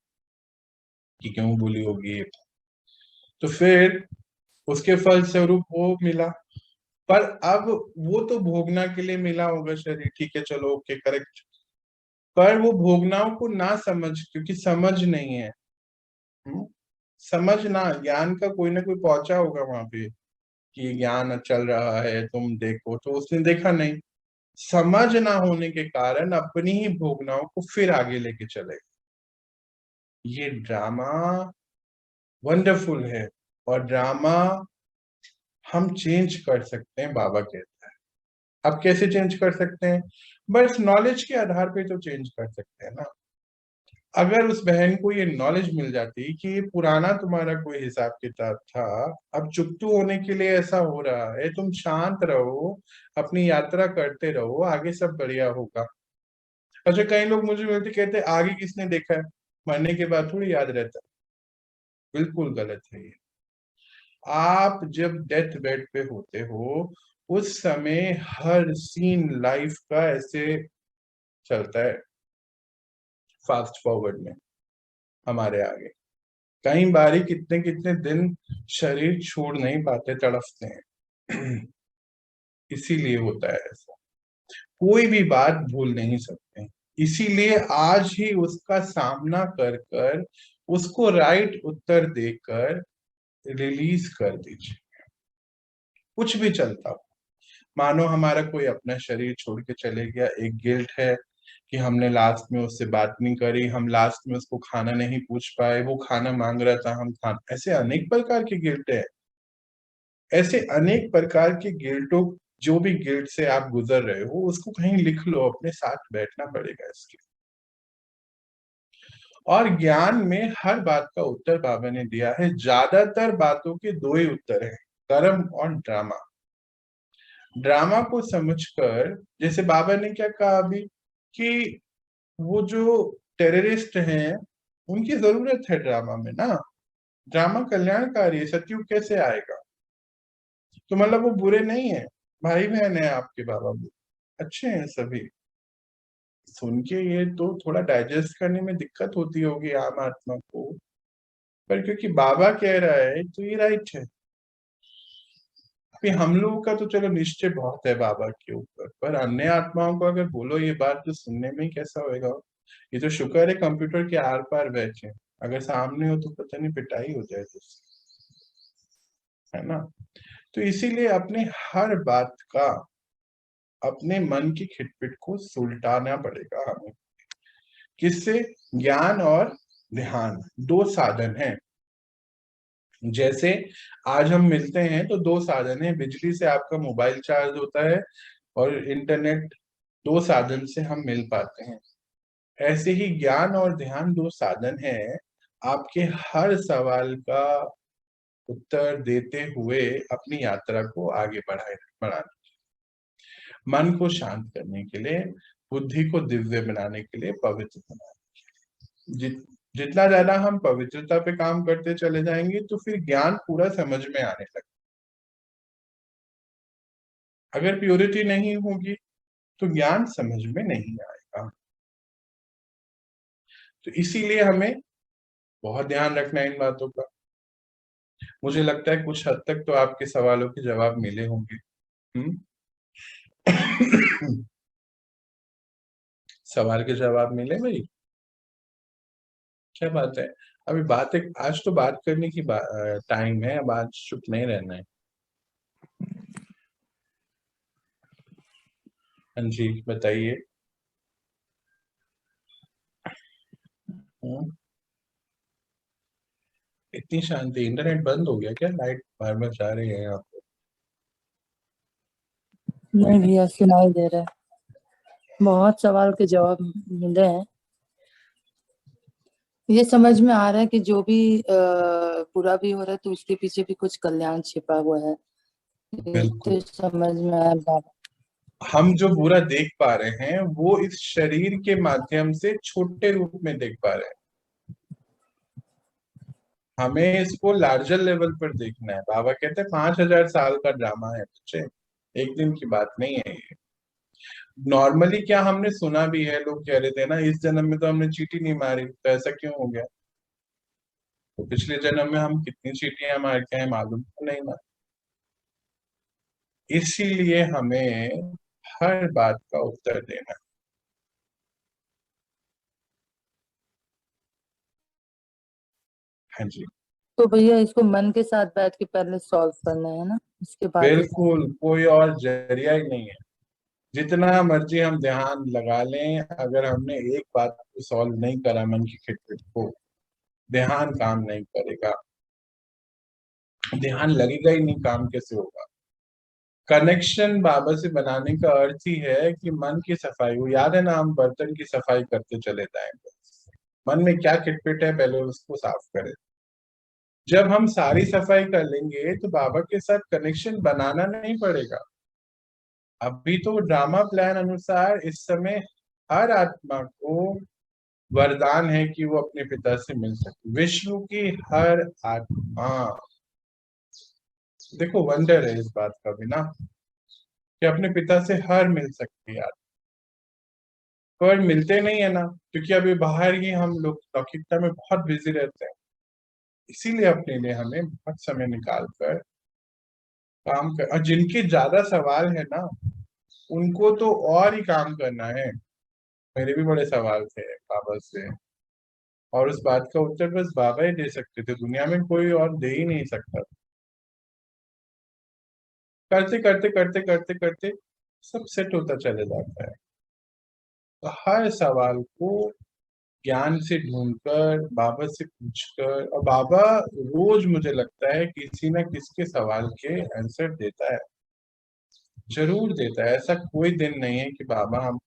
कि क्यों बोली होगी ये। तो फिर उसके फलस्वरूप वो मिला, पर अब वो तो भोगना के लिए मिला होगा शरीर, ठीक है चलो ओके करेक्ट, पर वो भोगनाओं को ना समझ, क्योंकि समझ नहीं है। समझना, ज्ञान का कोई ना कोई पहुंचा होगा वहां पे कि ज्ञान चल रहा है तुम देखो, तो उसने देखा नहीं। समझ ना होने के कारण अपनी ही भोगनाओं को फिर आगे लेके चले। ये ड्रामा वंडरफुल है, और ड्रामा हम चेंज कर सकते हैं, बाबा कहता है। अब कैसे चेंज कर सकते हैं? बस नॉलेज के आधार पे तो चेंज कर सकते हैं ना। अगर उस बहन को ये नॉलेज मिल जाती कि ये पुराना तुम्हारा कोई हिसाब किताब था, अब चुकतू होने के लिए ऐसा हो रहा है, तुम शांत रहो, अपनी यात्रा करते रहो, आगे सब बढ़िया होगा। अच्छा, कई लोग मुझे मिलते कहते आगे किसने देखा है, मरने के बाद थोड़ी याद रहता है। बिल्कुल गलत है ये। आप जब डेथ बेड पे होते हो, उस समय हर सीन लाइफ का ऐसे चलता है फास्ट फॉरवर्ड में हमारे आगे। कई बारी कितने कितने दिन शरीर छोड़ नहीं पाते, तड़फते हैं। इसीलिए होता है ऐसा। कोई भी बात भूल नहीं सकते, इसीलिए आज ही उसका सामना कर कर उसको राइट उत्तर देकर रिलीज कर दीजिए। कुछ भी चलता हो, मानो हमारा कोई अपना शरीर छोड़ के चले गया, एक गिल्ट है कि हमने लास्ट में उससे बात नहीं करी, हम लास्ट में उसको खाना नहीं पूछ पाए, वो खाना मांग रहा था हम खाना, ऐसे अनेक प्रकार के गिल्ट है। ऐसे अनेक प्रकार के गिल्टों, जो भी गिल्ट से आप गुजर रहे हो, उसको कहीं लिख लो, अपने साथ बैठना पड़ेगा इसके। और ज्ञान में हर बात का उत्तर बाबा ने दिया है। ज्यादातर बातों के दो ही उत्तर हैं, कर्म और ड्रामा। ड्रामा को समझकर, जैसे बाबा ने क्या कहा अभी कि वो जो टेररिस्ट हैं उनकी जरूरत है ड्रामा में ना, ड्रामा कल्याणकारी है, सतयुग कैसे आएगा? तो मतलब वो बुरे नहीं है, भाई बहन है आपके बाबा, अच्छे हैं सभी। सुन के ये तो थोड़ा डाइजेस्ट करने में दिक्कत होती होगी आम आत्मा को, पर क्योंकि बाबा कह रहा है तो ये राइट है। हम लोगों का तो चलो निश्चय बहुत है बाबा के ऊपर, पर अन्य आत्माओं को अगर बोलो ये बात तो सुनने में ही कैसा होएगा। ये तो शुक्र है कंप्यूटर के आर पार बैठे, अगर सामने हो तो पता नहीं पिटाई हो जाए है ना। तो इसीलिए अपने हर बात का, अपने मन की खिटपिट को सुलटाना पड़ेगा हमें। किससे? ज्ञान और ध्यान दो साधन हैं। जैसे आज हम मिलते हैं तो दो साधन है, बिजली से आपका मोबाइल चार्ज होता है और इंटरनेट, दो साधन से हम मिल पाते हैं। ऐसे ही ज्ञान और ध्यान दो साधन है आपके हर सवाल का उत्तर देते हुए अपनी यात्रा को आगे बढ़ाने, मन को शांत करने के लिए, बुद्धि को दिव्य बनाने के लिए, पवित्र बनाने के लिए। जितना ज्यादा हम पवित्रता पे काम करते चले जाएंगे तो फिर ज्ञान पूरा समझ में आने लगेगा। अगर प्योरिटी नहीं होगी तो ज्ञान समझ में नहीं आएगा। तो इसीलिए हमें बहुत ध्यान रखना है इन बातों का। मुझे लगता है कुछ हद तक तो आपके सवालों के जवाब मिले होंगे। सवाल के जवाब मिले भाई? क्या बात है। अभी बात है, आज तो बात करने की टाइम है, अब आज चुप नहीं रहना है। हाँ जी बताइए। इतनी शांति, इंटरनेट बंद हो गया क्या? लाइट बार बार जा रही है यहाँ पे। नहीं भैया सुनाई दे रहा है, बहुत सवाल के जवाब मिले हैं। ये समझ में आ रहा है कि जो भी बुरा भी हो रहा है तो उसके पीछे भी कुछ कल्याण छिपा हुआ है। ये बिल्कुल। तो समझ में आया बाबा। हम जो बुरा देख पा रहे हैं वो इस शरीर के माध्यम से छोटे रूप में देख पा रहे हैं। हमें इसको लार्जर लेवल पर देखना है। बाबा कहते हैं 5000 साल का ड्रामा है बच्चे, एक दिन की बात नहीं है ये। नॉर्मली क्या हमने सुना भी है, लोग कह रहे थे ना इस जन्म में तो हमने चींटी नहीं मारी, तो ऐसा क्यों हो गया? तो पिछले जन्म में हम कितनी चींटियां मार के आए मालूम तो नहीं ना। इसीलिए हमें हर बात का उत्तर देना। हाँ जी तो भैया इसको मन के साथ बैठ के पहले सॉल्व करना है ना, उसके बाद ही बिल्कुल, कोई और जरिया ही नहीं है। जितना मर्जी हम ध्यान लगा लें, अगर हमने एक बात को सॉल्व नहीं करा मन की खिटपिट को, ध्यान काम नहीं करेगा। ध्यान लगेगा ही नहीं, काम कैसे होगा? कनेक्शन बाबा से बनाने का अर्थ ही है कि मन की सफाई हो। याद है ना, हम बर्तन की सफाई करते चले जाएंगे। मन में क्या खिटपिट है पहले उसको साफ करें। जब हम सारी सफाई कर लेंगे तो बाबा के साथ कनेक्शन बनाना नहीं पड़ेगा। अभी तो ड्रामा प्लान अनुसार इस समय हर आत्मा को वरदान है कि वो अपने पिता से मिल सके। विश्व की हर आत्मा, देखो वंडर है इस बात का भी ना, कि अपने पिता से हर मिल सकती है। पर मिलते नहीं है ना, क्योंकि अभी बाहर ही हम लोग लौकिकता में बहुत बिजी रहते हैं। इसीलिए अपने लिए हमें बहुत समय निकाल कर काम कर, और जिनके ज्यादा सवाल है ना उनको तो और ही काम करना है। मेरे भी बड़े सवाल थे बाबा से, और उस बात का उत्तर बस बाबा ही दे सकते थे, दुनिया में कोई और दे ही नहीं सकता। करते करते करते करते करते सब सेट होता चले जाता है। तो हर सवाल को ज्ञान से ढूंढकर, बाबा से पूछकर, और बाबा रोज मुझे लगता है किसी न किसी के सवाल के आंसर देता है, जरूर देता है। ऐसा कोई दिन नहीं है कि बाबा, हम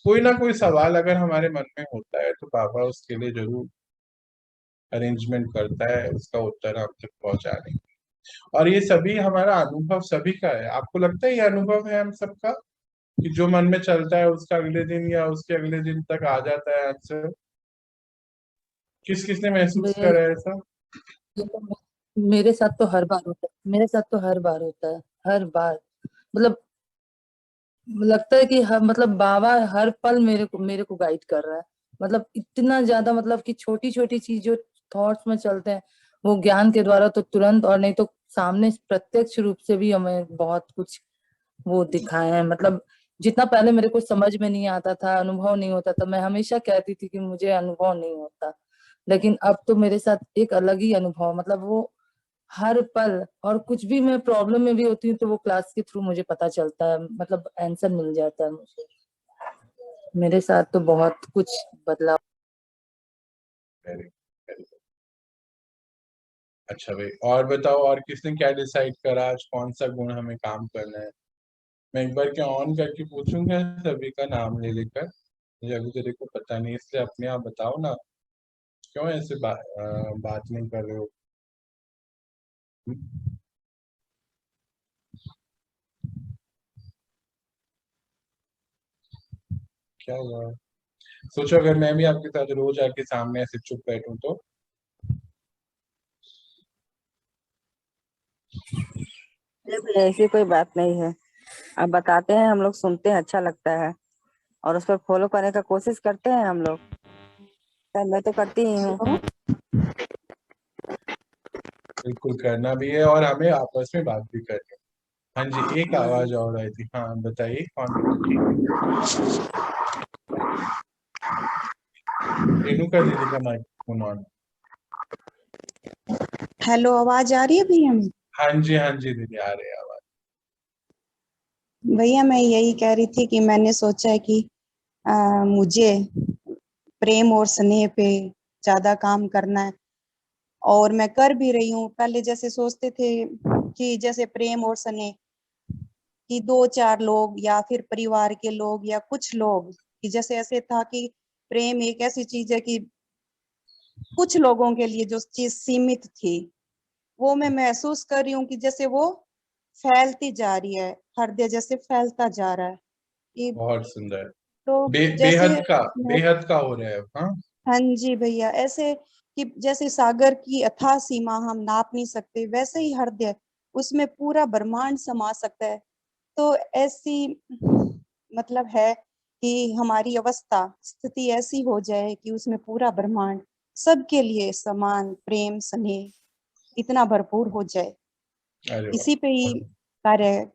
कोई ना कोई सवाल अगर हमारे मन में होता है तो बाबा उसके लिए जरूर अरेंजमेंट करता है, उसका उत्तर हम तक पहुंचा देंगे। और ये सभी हमारा अनुभव सभी का है। आपको लगता है ये अनुभव है हम सबका, कि जो मन में चलता है उसका अगले दिन या उसके अगले दिन तक आ जाता है आंसर? किस किसने महसूस भैया करा है ऐसा? ये तो मेरे साथ तो हर बार होता है, मेरे साथ तो हर बार होता है, हर बार। मतलब लगता है कि मतलब बाबा हर पल मेरे को गाइड कर रहा है। मतलब इतना ज्यादा, मतलब कि छोटी छोटी चीज जो थॉट्स में चलते हैं वो ज्ञान के द्वारा तो तुरंत, और नहीं तो सामने प्रत्यक्ष रूप से भी हमें बहुत कुछ वो दिखाए हैं। मतलब जितना पहले मेरे को समझ में नहीं आता था, अनुभव नहीं होता था, मैं हमेशा कहती थी कि मुझे अनुभव नहीं होता, लेकिन अब तो मेरे साथ एक अलग ही अनुभव, मतलब वो हर पल। और कुछ भी मैं प्रॉब्लम में भी होती हूँ तो वो क्लास के थ्रू मुझे पता चलता है, मतलब आंसर मिल जाता है मुझे। मेरे साथ तो बहुत कुछ बदलाव। वेरी वेरी अच्छा भाई, और बताओ, और किसने क्या डिसाइड करा आज कौन सा गुण हमें काम करना है? मैं एक बार क्या ऑन करके पूछूंगा सभी का नाम ले लेकर, मुझे अभी तेरे को पता नहीं, इसलिए अपने आप बताओ ना, क्यों ऐसे बात नहीं कर रहे हो? हम्म? क्या हुआ? सोचो अगर मैं भी आपके साथ रोज आके सामने ऐसे चुप बैठूं तो? ऐसी कोई बात नहीं है, आप बताते हैं, हम लोग सुनते हैं, अच्छा लगता है और उस पर फॉलो करने का कोशिश करते हैं हम लोग। मैं तो करती ही हूँ। बिल्कुल करना भी है और हमें आपस में बात भी करनी है। हाँ जी, एक आवाज और आई थी। हाँ बताइए कौन? रेणुका दीदी का माइक्रोफोन ऑन। हेलो, आवाज आ रही है भैया? हाँ जी दीदी आ रही है आवाज। भैया मैं यही कह रही थी कि मैंने सोचा है कि मुझे प्रेम और स्नेह पे ज्यादा काम करना है और मैं कर भी रही हूँ। पहले जैसे सोचते थे कि जैसे प्रेम और स्नेह कि 2-4 लोग या फिर परिवार के लोग या कुछ लोग, कि जैसे ऐसे था कि प्रेम एक ऐसी चीज है कि कुछ लोगों के लिए जो चीज सीमित थी, वो मैं महसूस कर रही हूँ कि जैसे वो फैलती जा रही है, हृदय जैसे फैलता जा रहा है कि बहुत सुंदर। तो जैसे बेहद का हो रहा है। हाँ हाँ जी भैया, ऐसे कि जैसे सागर की अथाह सीमा हम नाप नहीं सकते, वैसे ही हृदय, उसमें पूरा ब्रह्मांड समा सकता है। तो ऐसी मतलब है कि हमारी अवस्था स्थिति ऐसी हो जाए कि उसमें पूरा ब्रह्मांड सबके लिए समान प्रेम स्नेह इतना भरपूर हो जाए। अरे इसी पे ही वाह, कार्य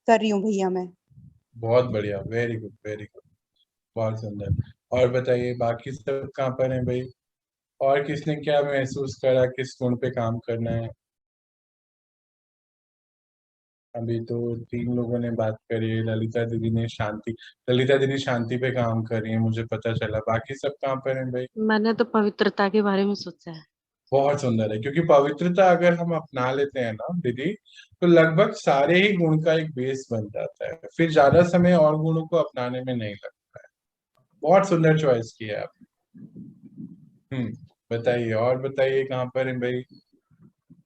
कर रही हूँ भैया मैं। बहुत बढ़िया, वेरी गुड वेरी गुड, बहुत सुंदर। और बताइए बाकी सब कहाँ पर हैं भाई? और किसने क्या महसूस करा, किस गुण पे काम करना है? अभी तो 3 लोगों ने बात करी है। ललिता दीदी शांति पे काम कर रही है, मुझे पता चला। बाकी सब कहाँ पर हैं भाई? मैंने तो पवित्रता के बारे में सोचा है। बहुत सुंदर है, क्योंकि पवित्रता अगर हम अपना लेते हैं ना दीदी, तो लगभग सारे ही गुण का एक बेस बन जाता है, फिर ज्यादा समय और गुणों को अपनाने में नहीं लगता है। बहुत सुंदर चॉइस किया है आपने। बताइए और बताइए कहाँ पर है भाई?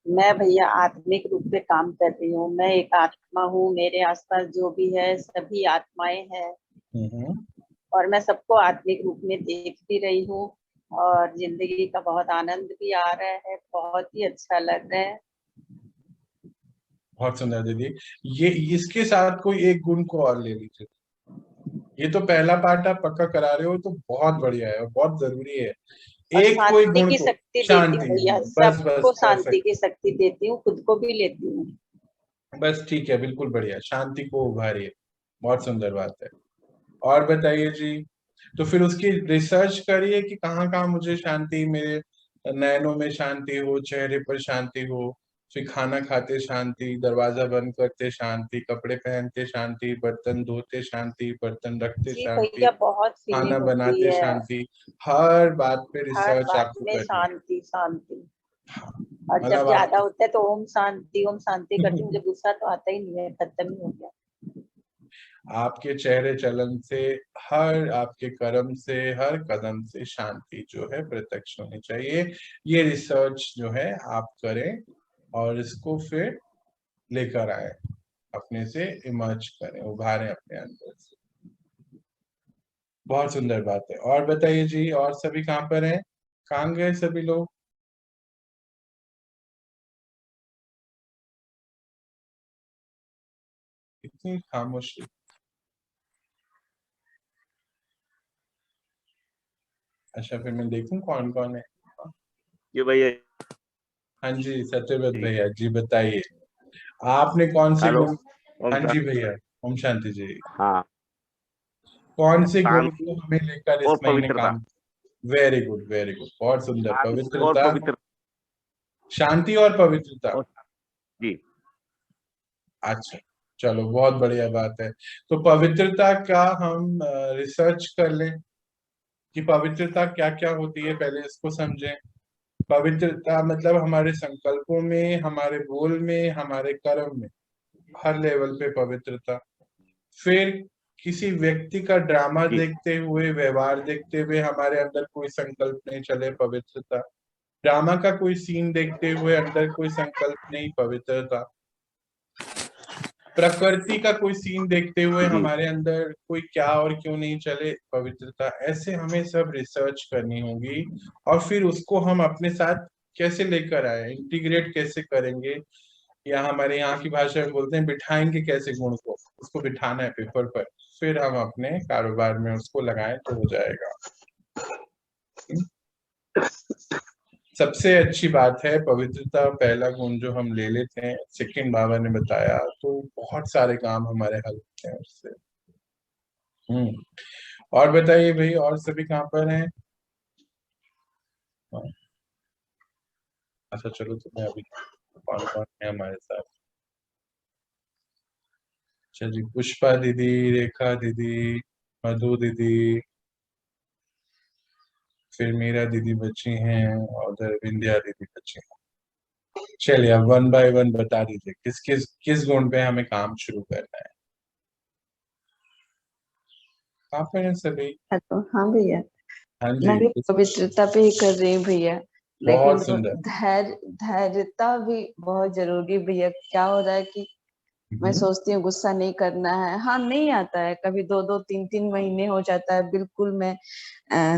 मैं भैया आत्मिक रूप में काम कर रही हूँ। मैं एक आत्मा हूँ, मेरे आसपास जो भी है सभी आत्माएं हैं हम्म। और मैं सबको आत्मिक रूप में देख भी रही हूँ और जिंदगी का बहुत आनंद भी आ रहा है, बहुत ही अच्छा लग रहा है। बहुत सुंदर दीदी। ये इसके साथ कोई एक गुण को और ले लीजिए। ये तो पहला पार्ट आप पक्का करा रहे हो, तो बहुत बढ़िया है और बहुत जरूरी है। और एक कोई शांति गुण की को, शक्ति देती हूँ शांति, भैया, बस बस सबको शांति परफेक्ट। की शक्ति देती हूँ, खुद को भी लेती हूँ। बस ठीक है, बिल्कुल बढ़िया, शांति को उभारिए। बहुत सुंदर बात है। और बताइए जी। तो फिर उसकी रिसर्च करिए कि कहाँ कहाँ मुझे शांति, मेरे नयनों में शांति हो, चेहरे पर शांति हो, फिर खाना खाते शांति, दरवाजा बंद करते शांति, कपड़े पहनते शांति, बर्तन धोते शांति, बर्तन रखते जी शांति, भैया, बहुत खाना फीलिंग होती बनाते है, शांति। हर बात पे हर रिसर्च बात आपको में करनी है। शांति शांति। हाँ, और जब मतलब ज्यादा आप होता है तो ओम शांति करती हूँ। मुझे गुस्सा तो आता ही नहीं है, खत्म ही हो गया। आपके चेहरे चलन से, हर आपके कर्म से, हर कदम से शांति जो है प्रत्यक्ष होनी चाहिए। ये रिसर्च जो है आप करें और इसको फिर लेकर आए, अपने से इमर्ज करें, उभारें अपने अंदर से। बहुत सुंदर बात है। और बताइए जी, और सभी कहाँ पर हैं? कहाँ गए सभी लोग? इतनी खामोशी। अच्छा, फिर मैं देखूं कौन कौन है। ये भैया हाँ जी सत्यव्रत जी। भैया जी, बताइए आपने कौन से हेलो। गुण? ओम हाँ जी शांति। भैया, ओम शांति जी। हाँ, कौन से गुण शांति को हमें लेकर इस और महीने पवित्रता। काम? वेरी गुड वेरी गुड, बहुत सुंदर। शांति और पवित्रता, पवित्र शांति और पवित्रता। और जी। अच्छा, चलो बहुत बढ़िया बात है। तो पवित्रता का हम रिसर्च कर लें कि पवित्रता क्या क्या होती है, पहले इसको समझें। पवित्रता मतलब हमारे संकल्पों में, हमारे बोल में, हमारे कर्म में, हर लेवल पे पवित्रता। फिर किसी व्यक्ति का ड्रामा जी। देखते हुए, व्यवहार देखते हुए हमारे अंदर कोई संकल्प नहीं चले, पवित्रता। ड्रामा का कोई सीन देखते हुए अंदर कोई संकल्प नहीं, पवित्रता। प्रकृति का कोई सीन देखते हुए जी। हमारे अंदर कोई क्या और क्यों नहीं चले, पवित्रता। ऐसे हमें सब रिसर्च करनी होगी और फिर उसको हम अपने साथ कैसे लेकर आए, इंटीग्रेट कैसे करेंगे, या हमारे यहाँ की भाषा में बोलते हैं बिठाएंगे कैसे गुण को, उसको बिठाना है पेपर पर, फिर हम अपने कारोबार में उसको लगाएं तो हो जाएगा। सबसे अच्छी बात है पवित्रता, पहला गुण जो हम ले लेते हैं, सेकंड बाबा ने बताया, तो बहुत सारे काम हमारे हल होते हैं उससे। और बताइए भाई, और सभी कहाँ पर हैं? अच्छा चलो, तो मैं अभी कौन कौन है हमारे साथ। अच्छा जी, पुष्पा दीदी, रेखा दीदी, मधु दीदी, फिर मीरा दीदी बची हैं, और उधर विंध्या दीदी बची हैं। चलिए अब वन बाय वन बता दीजिए किस गुण पे हमें काम शुरू करना है। कहाँ पर हैं सभी? हेलो, हाँ भैया, हाँ मैं जी, भी पवित्रता पे ही कर रही हूँ भैया, लेकिन बहुत सुंदर। धैर्यता भी बहुत जरूरी भैया। क्या हो रहा है कि मैं सोचती हूँ गुस्सा नहीं करना है, हाँ नहीं आता है, कभी 2-2 3-3 महीने हो जाता है, बिल्कुल मैं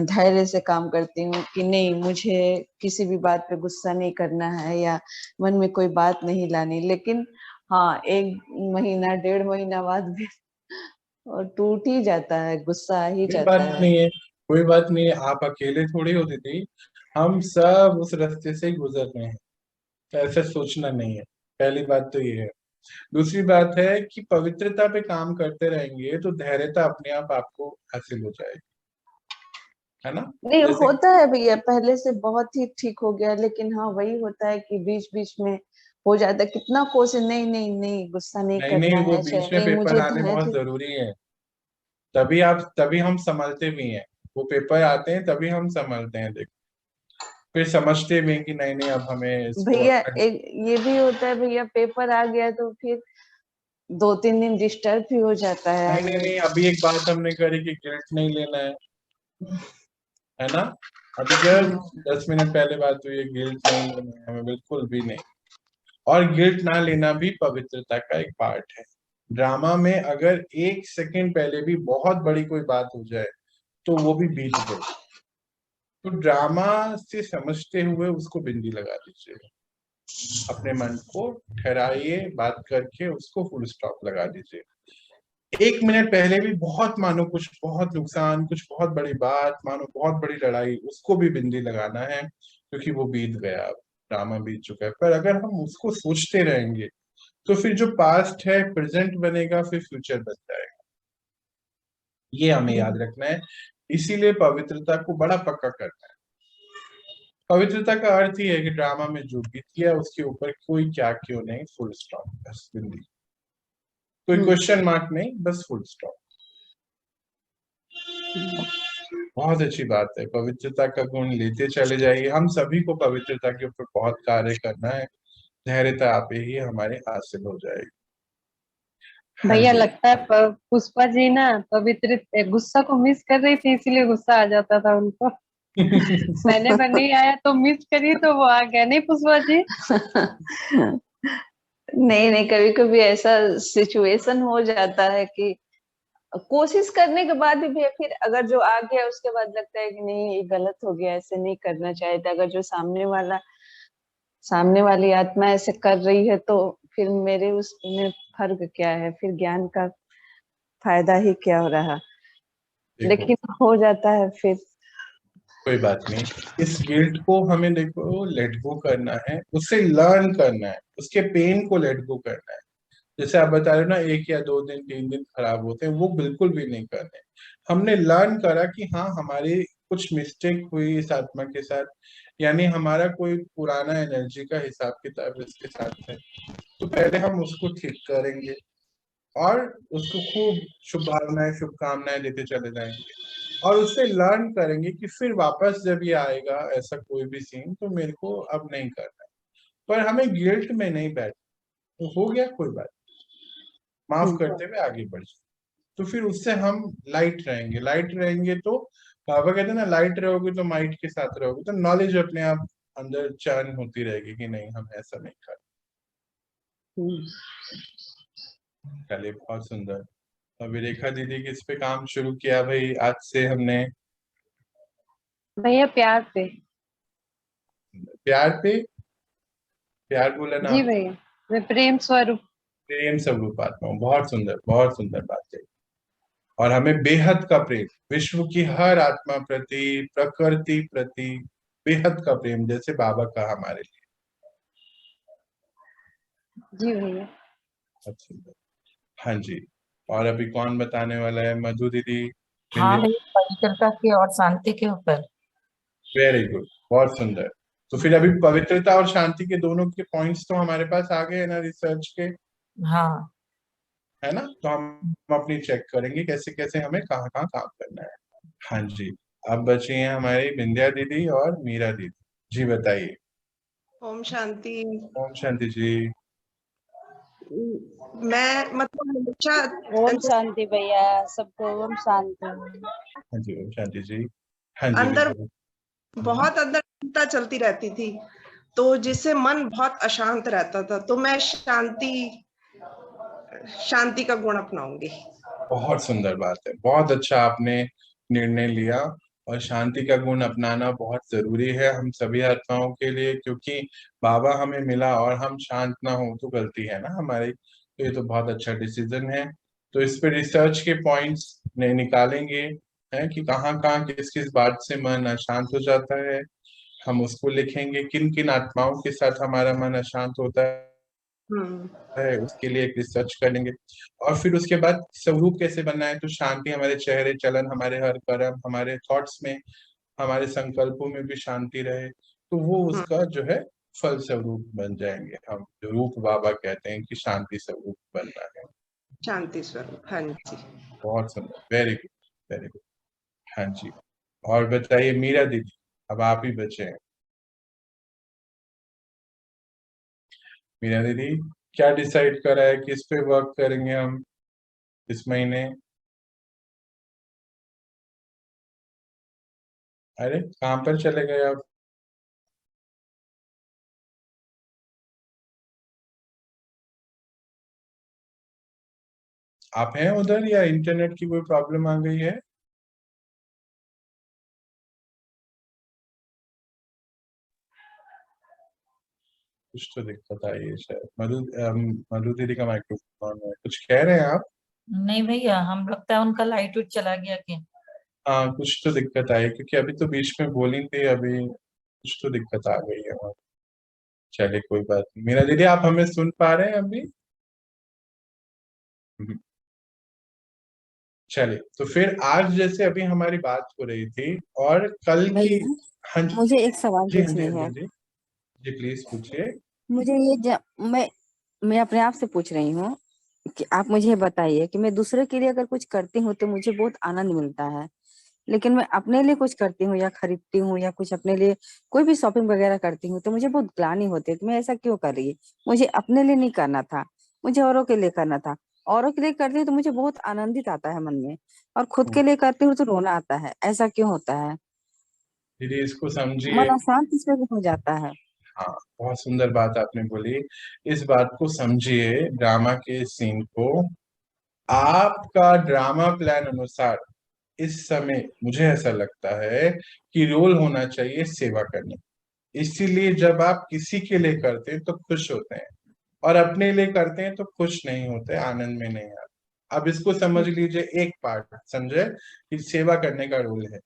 धैर्य से काम करती हूँ कि नहीं, मुझे किसी भी बात पे गुस्सा नहीं करना है या मन में कोई बात नहीं लानी। लेकिन हाँ, 1 महीना 1.5 महीना बाद भी और टूट ही जाता है, गुस्सा आ ही कोई जाता बात है। नहीं है, कोई बात नहीं है, आप अकेले थोड़ी हो दीदी, हम सब उस रास्ते से ही गुजर रहे हैं, तो ऐसा सोचना नहीं है। पहली बात तो ये है। दूसरी बात है कि पवित्रता पे काम करते रहेंगे तो धैर्यता अपने आप आपको हासिल हो जाएगी, है ना? नहीं जैसे होता है भैया, पहले से बहुत ही ठीक हो गया, लेकिन हाँ वही होता है कि बीच बीच में हो जाता है, कितना कोशिश, नहीं नहीं नहीं गुस्सा नहीं नहीं करना नहीं, वो है, चाहे बीच में नहीं पेपर मुझे आने बहुत धैर्य। जरूरी है, तभी हम संभलते भी हैं। वो पेपर आते हैं तभी हम संभलते हैं, देखो, फिर समझते भी हैं कि नहीं नहीं, अब हमें इसको भैया एक ये भी होता है भैया, पेपर आ गया तो फिर 2-3 दिन डिस्टर्ब भी हो जाता है नहीं नहीं आदमी। नहीं, अभी एक बात हमने करी कि गिल्ट नहीं लेना है ना? अभी जस्ट 10 मिनट पहले बात हुई है, गिल्ट नहीं लेना है हमें, बिल्कुल भी नहीं। और गिल्ट ना लेना भी पवित्रता का एक पार्ट है। ड्रामा में अगर 1 सेकंड पहले भी बहुत बड़ी कोई बात हो जाए तो वो भी बीत गई, तो ड्रामा से समझते हुए उसको बिंदी लगा दीजिए, अपने मन को ठहराइए, बात करके उसको फुल स्टॉप लगा दीजिए। 1 मिनट पहले भी बहुत, मानो कुछ बहुत नुकसान, कुछ बहुत बड़ी बात, मानो बहुत बड़ी लड़ाई, उसको भी बिंदी लगाना है, क्योंकि वो बीत गया, अब ड्रामा बीत चुका है। पर अगर हम उसको सोचते रहेंगे तो फिर जो पास्ट है प्रेजेंट बनेगा, फिर फ्यूचर बन जाएगा। ये हमें याद रखना है, इसीलिए पवित्रता को बड़ा पक्का करना है। पवित्रता का अर्थ ही है कि ड्रामा में जो बीत गया उसके ऊपर कोई क्या क्यों नहीं, फुल स्टॉप, बस बिंदी, कोई क्वेश्चन मार्क नहीं, बस फुल स्टॉप। बहुत अच्छी बात है, पवित्रता का गुण लेते चले जाइए। हम सभी को पवित्रता के ऊपर बहुत कार्य करना है, धैर्यता आप ही हमारे हासिल हो जाएगी। हाँ भैया जी। लगता है पुष्पा जी ना पवित्र गुस्सा को मिस कर रही थी, इसलिए गुस्सा आ जाता था उनको। मैंने नहीं आया तो मिस करी तो वो आ गया, नहीं पुष्पा जी? नहीं नहीं, कभी कभी ऐसा सिचुएशन हो जाता है कि कोशिश करने के बाद भी फिर अगर जो आ गया उसके बाद लगता है कि नहीं ये गलत हो गया, ऐसे नहीं करना चाहिए था। अगर जो सामने वाली आत्मा ऐसे कर रही है तो फिर मेरे उसमें फर्क क्या है, फिर ज्ञान का फायदा ही क्या हो रहा। देखो, लेकिन हो जाता है फिर। कोई बात नहीं, इस गिल्ट को हमें देखो लेट गो करना है, उससे लर्न करना है, उसके पेन को लेट गो करना है। जैसे आप बता रहे हो ना, 1 या 2 दिन 3 दिन खराब होते हैं, वो बिल्कुल भी नहीं करने। हमने लर्न करा कि हाँ, हमारी कुछ मिस्टेक हुई इस आत्मा के साथ, यानी हमारा कोई पुराना एनर्जी का हिसाब किताब इसके साथ है, तो पहले हम उसको ठीक करेंगे और उसको खूब शुभ भावनाएं, शुभकामनाएं देते चले जाएंगे, और उससे लर्न करेंगे कि फिर वापस जब ये आएगा ऐसा कोई भी सीन, तो मेरे को अब नहीं करना है। पर हमें गिल्ट में नहीं बैठ, तो हो गया कोई बात, माफ करते हुए आगे बढ़ जाए, तो फिर उससे हम लाइट रहेंगे। लाइट रहेंगे तो बाबा कहते हैं ना, लाइट रहोगे तो माइट के साथ रहोगे, तो नॉलेज अपने आप अंदर चर्न होती रहेगी कि नहीं, हम ऐसा नहीं कर। चलिए, बहुत सुंदर। अभी रेखा दीदी किस पे काम शुरू किया भाई आज से हमने? भैया प्यार पे। प्यार पे? प्यार बोला ना जी आप? भैया। मैं प्रेम स्वरूप। प्रेम स्वरूप आत्मा हूँ। बहुत सुंदर बात है। और हमें बेहद का प्रेम, विश्व की हर आत्मा प्रति, प्रकृति प्रति बेहद का प्रेम, जैसे बाबा का हमारे लिए। जी भैया। बहुत सुंदर। हाँ जी। और अभी कौन बताने वाला है? मधु दीदी? हाँ भैया, पवित्रता के और शांति के ऊपर। वेरी गुड, बहुत सुंदर। तो फिर अभी पवित्रता और शांति के दोनों के पॉइंट्स तो हमारे पास आ गए हैं ना रिसर्च के, हाँ है ना? तो हम अपनी चेक करेंगे कैसे कैसे हमें कहाँ कहाँ काम करना है। हाँ जी। अब बची हैं हमारी विंध्या दीदी और मीरा दीदी। जी बताइए। ओम शांति। ओम शांति जी। मैं मतलब हमेशा ओम शांति भैया, सबको ओम शांति। हाँ जी, ओम शांति जी। हाँ जी अंदर दीदी। बहुत अंदर चिंता चलती रहती थी, तो जिससे मन बहुत अशांत रहता था, तो मैं शांति का गुण अपनाऊंगी। बहुत सुंदर बात है, बहुत अच्छा आपने निर्णय लिया। और शांति का गुण अपनाना बहुत जरूरी है हम सभी आत्माओं के लिए, क्योंकि बाबा हमें मिला और हम शांत ना हो तो गलती है ना हमारी। तो ये तो बहुत अच्छा डिसीजन है। तो इस पे रिसर्च के पॉइंट्स निकालेंगे, है कि कहाँ कहाँ किस किस बात से मन अशांत हो जाता है। हम उसको लिखेंगे, किन किन आत्माओं के साथ हमारा मन अशांत होता है, उसके लिए एक रिसर्च करेंगे। और फिर उसके बाद स्वरूप कैसे बनना है, तो शांति हमारे चेहरे चलन, हमारे हर कर्म, हमारे थॉट्स में, हमारे संकल्पों में भी शांति रहे, तो वो उसका जो है फल स्वरूप बन जाएंगे। हम जो रूप बाबा कहते हैं कि शांति स्वरूप बनना है। शांति स्वरूप। हाँ जी। बहुत सुंदर, वेरी गुड, वेरी गुड। हाँ जी। और बताइए मीरा दीदी, अब आप ही बचे हैं। मीरा दीदी, क्या डिसाइड करा है, किस पे वर्क करेंगे हम इस महीने? अरे कहाँ पर चले गए आप? आप हैं उधर या इंटरनेट की कोई प्रॉब्लम आ गई है? कुछ तो दिक्कत आई है शायद। मधु दीदी का माइक्रोफोन है, कुछ कह रहे हैं आप? नहीं भैया, हम लगता है उनका लाइट उठ चला गया क्या? हाँ कुछ तो दिक्कत आई, क्योंकि अभी तो बीच में बोली थी, अभी कुछ तो दिक्कत आ गई है वहाँ। चलिए कोई बात नहीं। मीरा दीदी, आप हमें सुन पा रहे हैं अभी? चलिए, तो फिर आज जैसे अभी हमारी बात हो रही थी और कल की। भैया, हाँ जी, मुझे एक सवाल जी हाँ जी, पूछनी हाँ जी, है। हाँ जी। जी प्लीज पूछिए। मुझे मैं अपने आप से पूछ रही हूँ कि आप मुझे बताइए कि मैं दूसरे के लिए अगर कुछ करती हूँ तो मुझे बहुत आनंद मिलता है, लेकिन मैं अपने लिए कुछ करती हूँ या खरीदती हूँ या कुछ अपने लिए कोई भी शॉपिंग वगैरह करती हूँ तो मुझे बहुत ग्लानि होती है कि मैं ऐसा क्यों कर रही है। मुझे अपने लिए नहीं करना था, मुझे औरों के लिए करना था। औरों के लिए करती हूँ तो मुझे बहुत आनंदित आता है मन में, और खुद के लिए करती हूँ तो रोना आता है। ऐसा क्यों होता है? दीदी इसको समझिए। मन अशांत इस वजह हो जाता है। हाँ, बहुत सुंदर बात आपने बोली। इस बात को समझिए, ड्रामा के सीन को। आपका ड्रामा प्लान अनुसार इस समय मुझे ऐसा लगता है कि रोल होना चाहिए सेवा करने। इसीलिए जब आप किसी के लिए करते हैं तो खुश होते हैं, और अपने लिए करते हैं तो खुश नहीं होते, आनंद में नहीं आते। अब इसको समझ लीजिए, एक पार्ट समझे कि सेवा करने का रोल है।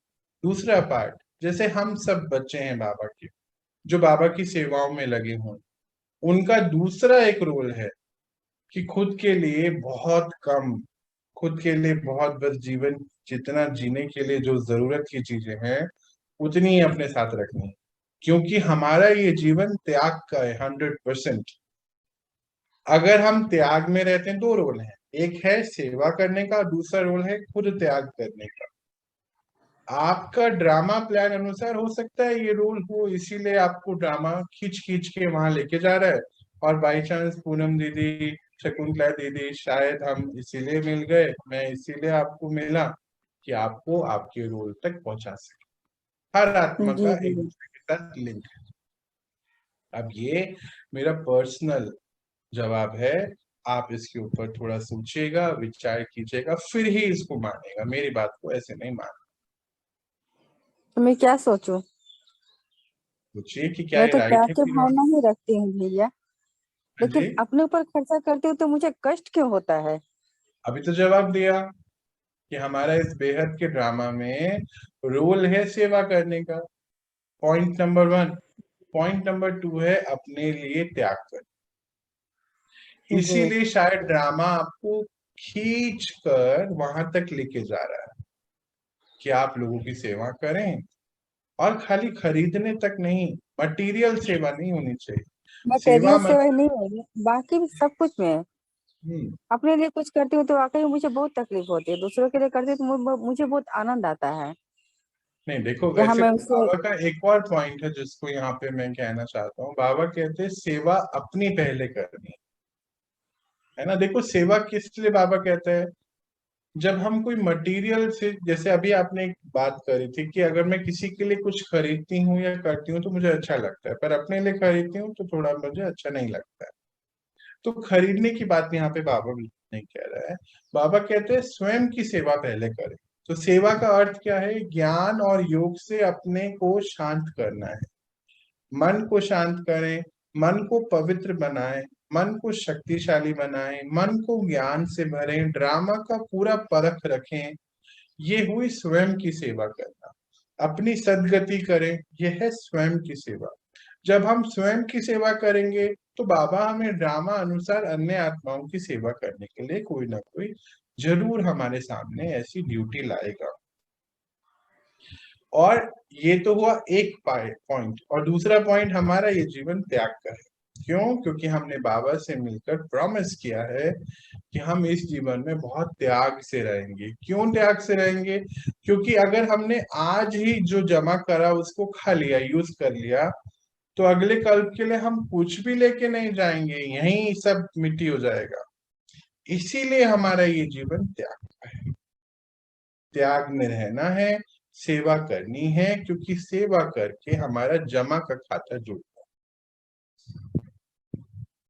दूसरा पार्ट, जैसे हम सब बच्चे हैं बाबा के, जो बाबा की सेवाओं में लगे हों, उनका दूसरा एक रोल है कि खुद के लिए बहुत कम, खुद के लिए बहुत, बस जीवन जितना जीने के लिए जो जरूरत की चीजें हैं उतनी ही अपने साथ रखनी है। क्योंकि हमारा ये जीवन त्याग का है 100%। अगर हम त्याग में रहते हैं, दो रोल हैं, एक है सेवा करने का, दूसरा रोल है खुद त्याग करने का। आपका ड्रामा प्लान अनुसार हो सकता है ये रोल हो, इसीलिए आपको ड्रामा खींच खींच के वहां लेके जा रहा है। और बाई चांस पूनम दीदी, शकुंतला दीदी, शायद हम इसीलिए मिल गए, मैं इसीलिए आपको मिला कि आपको आपके रोल तक पहुंचा सके। हर आत्मा जी का एक जी। दूसरे के साथ लिंक है। अब ये मेरा पर्सनल जवाब है, आप इसके ऊपर थोड़ा सोचिएगा, विचार कीजिएगा, फिर ही इसको मानेगा। मेरी बात को ऐसे नहीं मान। तो मैं क्या सोचूं? सोचिए कि क्या मैं ये तो राइट त्याग है की कि रॉन्ग। भावना ही रखती हूँ भैया। लेकिन जी, अपने ऊपर खर्चा करते हो तो मुझे कष्ट क्यों होता है? अभी तो जवाब दिया कि हमारा इस बेहद के ड्रामा में रोल है सेवा करने का। Point number 1। पॉइंट नंबर 2 है अपने लिए त्याग कर। जी। इसीलिए शायद ड्रामा आपको खींच कर वहां तक लेके जा रहा है कि आप लोगों की सेवा करें, और खाली खरीदने तक नहीं, मटेरियल सेवा नहीं होनी चाहिए। सेवा मटेरियल मत। सेवा नहीं है, बाकी भी सब कुछ में है। हम्म, अपने लिए कुछ करती हूँ तो वाकई में मुझे बहुत तकलीफ होती है, दूसरों के लिए करती हूँ तो मुझे बहुत आनंद आता है। नहीं देखो, जहाँ वैसे मैं तो उसे बाबा का एक और पॉइंट है जिसको यहाँ पे मैं कहना चाहता हूँ। बाबा कहते हैं सेवा अपनी पहले करनी है ना। देखो सेवा किस लिए बाबा कहते हैं, जब हम कोई मटेरियल से, जैसे अभी आपने एक बात करी थी कि अगर मैं किसी के लिए कुछ खरीदती हूँ या करती हूँ तो मुझे अच्छा लगता है, पर अपने लिए खरीदती हूँ तो थोड़ा मुझे अच्छा नहीं लगता है। तो खरीदने की बात यहाँ पे बाबा बिल्कुल नहीं कह रहा है। बाबा कहते हैं स्वयं की सेवा पहले करें। तो सेवा का अर्थ क्या है? ज्ञान और योग से अपने को शांत करना है। मन को शांत करें, मन को पवित्र बनाएं, मन को शक्तिशाली बनाएं, मन को ज्ञान से भरें, ड्रामा का पूरा परख रखें। ये हुई स्वयं की सेवा करना। अपनी सदगति करें, यह है स्वयं की सेवा। जब हम स्वयं की सेवा करेंगे तो बाबा हमें ड्रामा अनुसार अन्य आत्माओं की सेवा करने के लिए कोई ना कोई जरूर हमारे सामने ऐसी ड्यूटी लाएगा। और ये तो हुआ एक पॉइंट, और दूसरा पॉइंट हमारा ये जीवन त्याग का है। क्यों? क्योंकि हमने बाबा से मिलकर प्रॉमिस किया है कि हम इस जीवन में बहुत त्याग से रहेंगे। क्यों त्याग से रहेंगे? क्योंकि अगर हमने आज ही जो जमा करा उसको खा लिया, यूज कर लिया, तो अगले कल्प के लिए हम कुछ भी लेके नहीं जाएंगे, यहीं सब मिट्टी हो जाएगा। इसीलिए हमारा ये जीवन त्याग का है। त्याग में रहना है, सेवा करनी है, क्योंकि सेवा करके हमारा जमा का खाता जुड़ता है।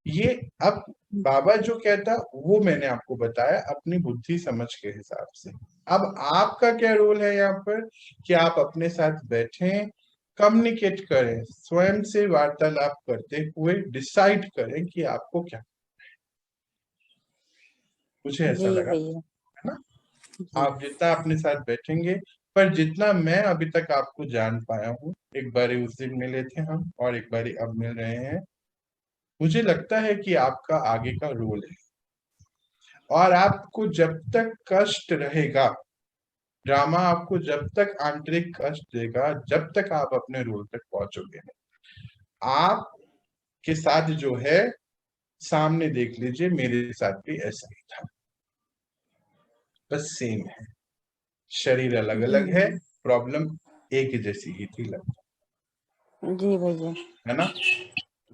ये अब बाबा जो कहता वो मैंने आपको बताया अपनी बुद्धि समझ के हिसाब से। अब आपका क्या रोल है यहाँ पर कि आप अपने साथ बैठें, कम्युनिकेट करें, स्वयं से वार्तालाप करते हुए डिसाइड करें कि आपको क्या। मुझे ऐसा जी लगा, भैया। है ना। जी। आप जितना अपने साथ बैठेंगे, पर जितना मैं अभी तक आपको जान पाया हूँ, एक बारी उस दिन मिले थे हम और एक बारी अब मिल रहे हैं, मुझे लगता है कि आपका आगे का रोल है। और आपको जब तक कष्ट रहेगा, ड्रामा आपको जब तक आंतरिक कष्ट देगा, जब तक आप अपने रोल तक पहुंचोगे नहीं। आपके साथ जो है, सामने देख लीजिए, मेरे साथ भी ऐसा ही था, बस सेम है। शरीर अलग जी अलग है, भैया। प्रॉब्लम एक जैसी ही थी लगता जी भैया। है ना।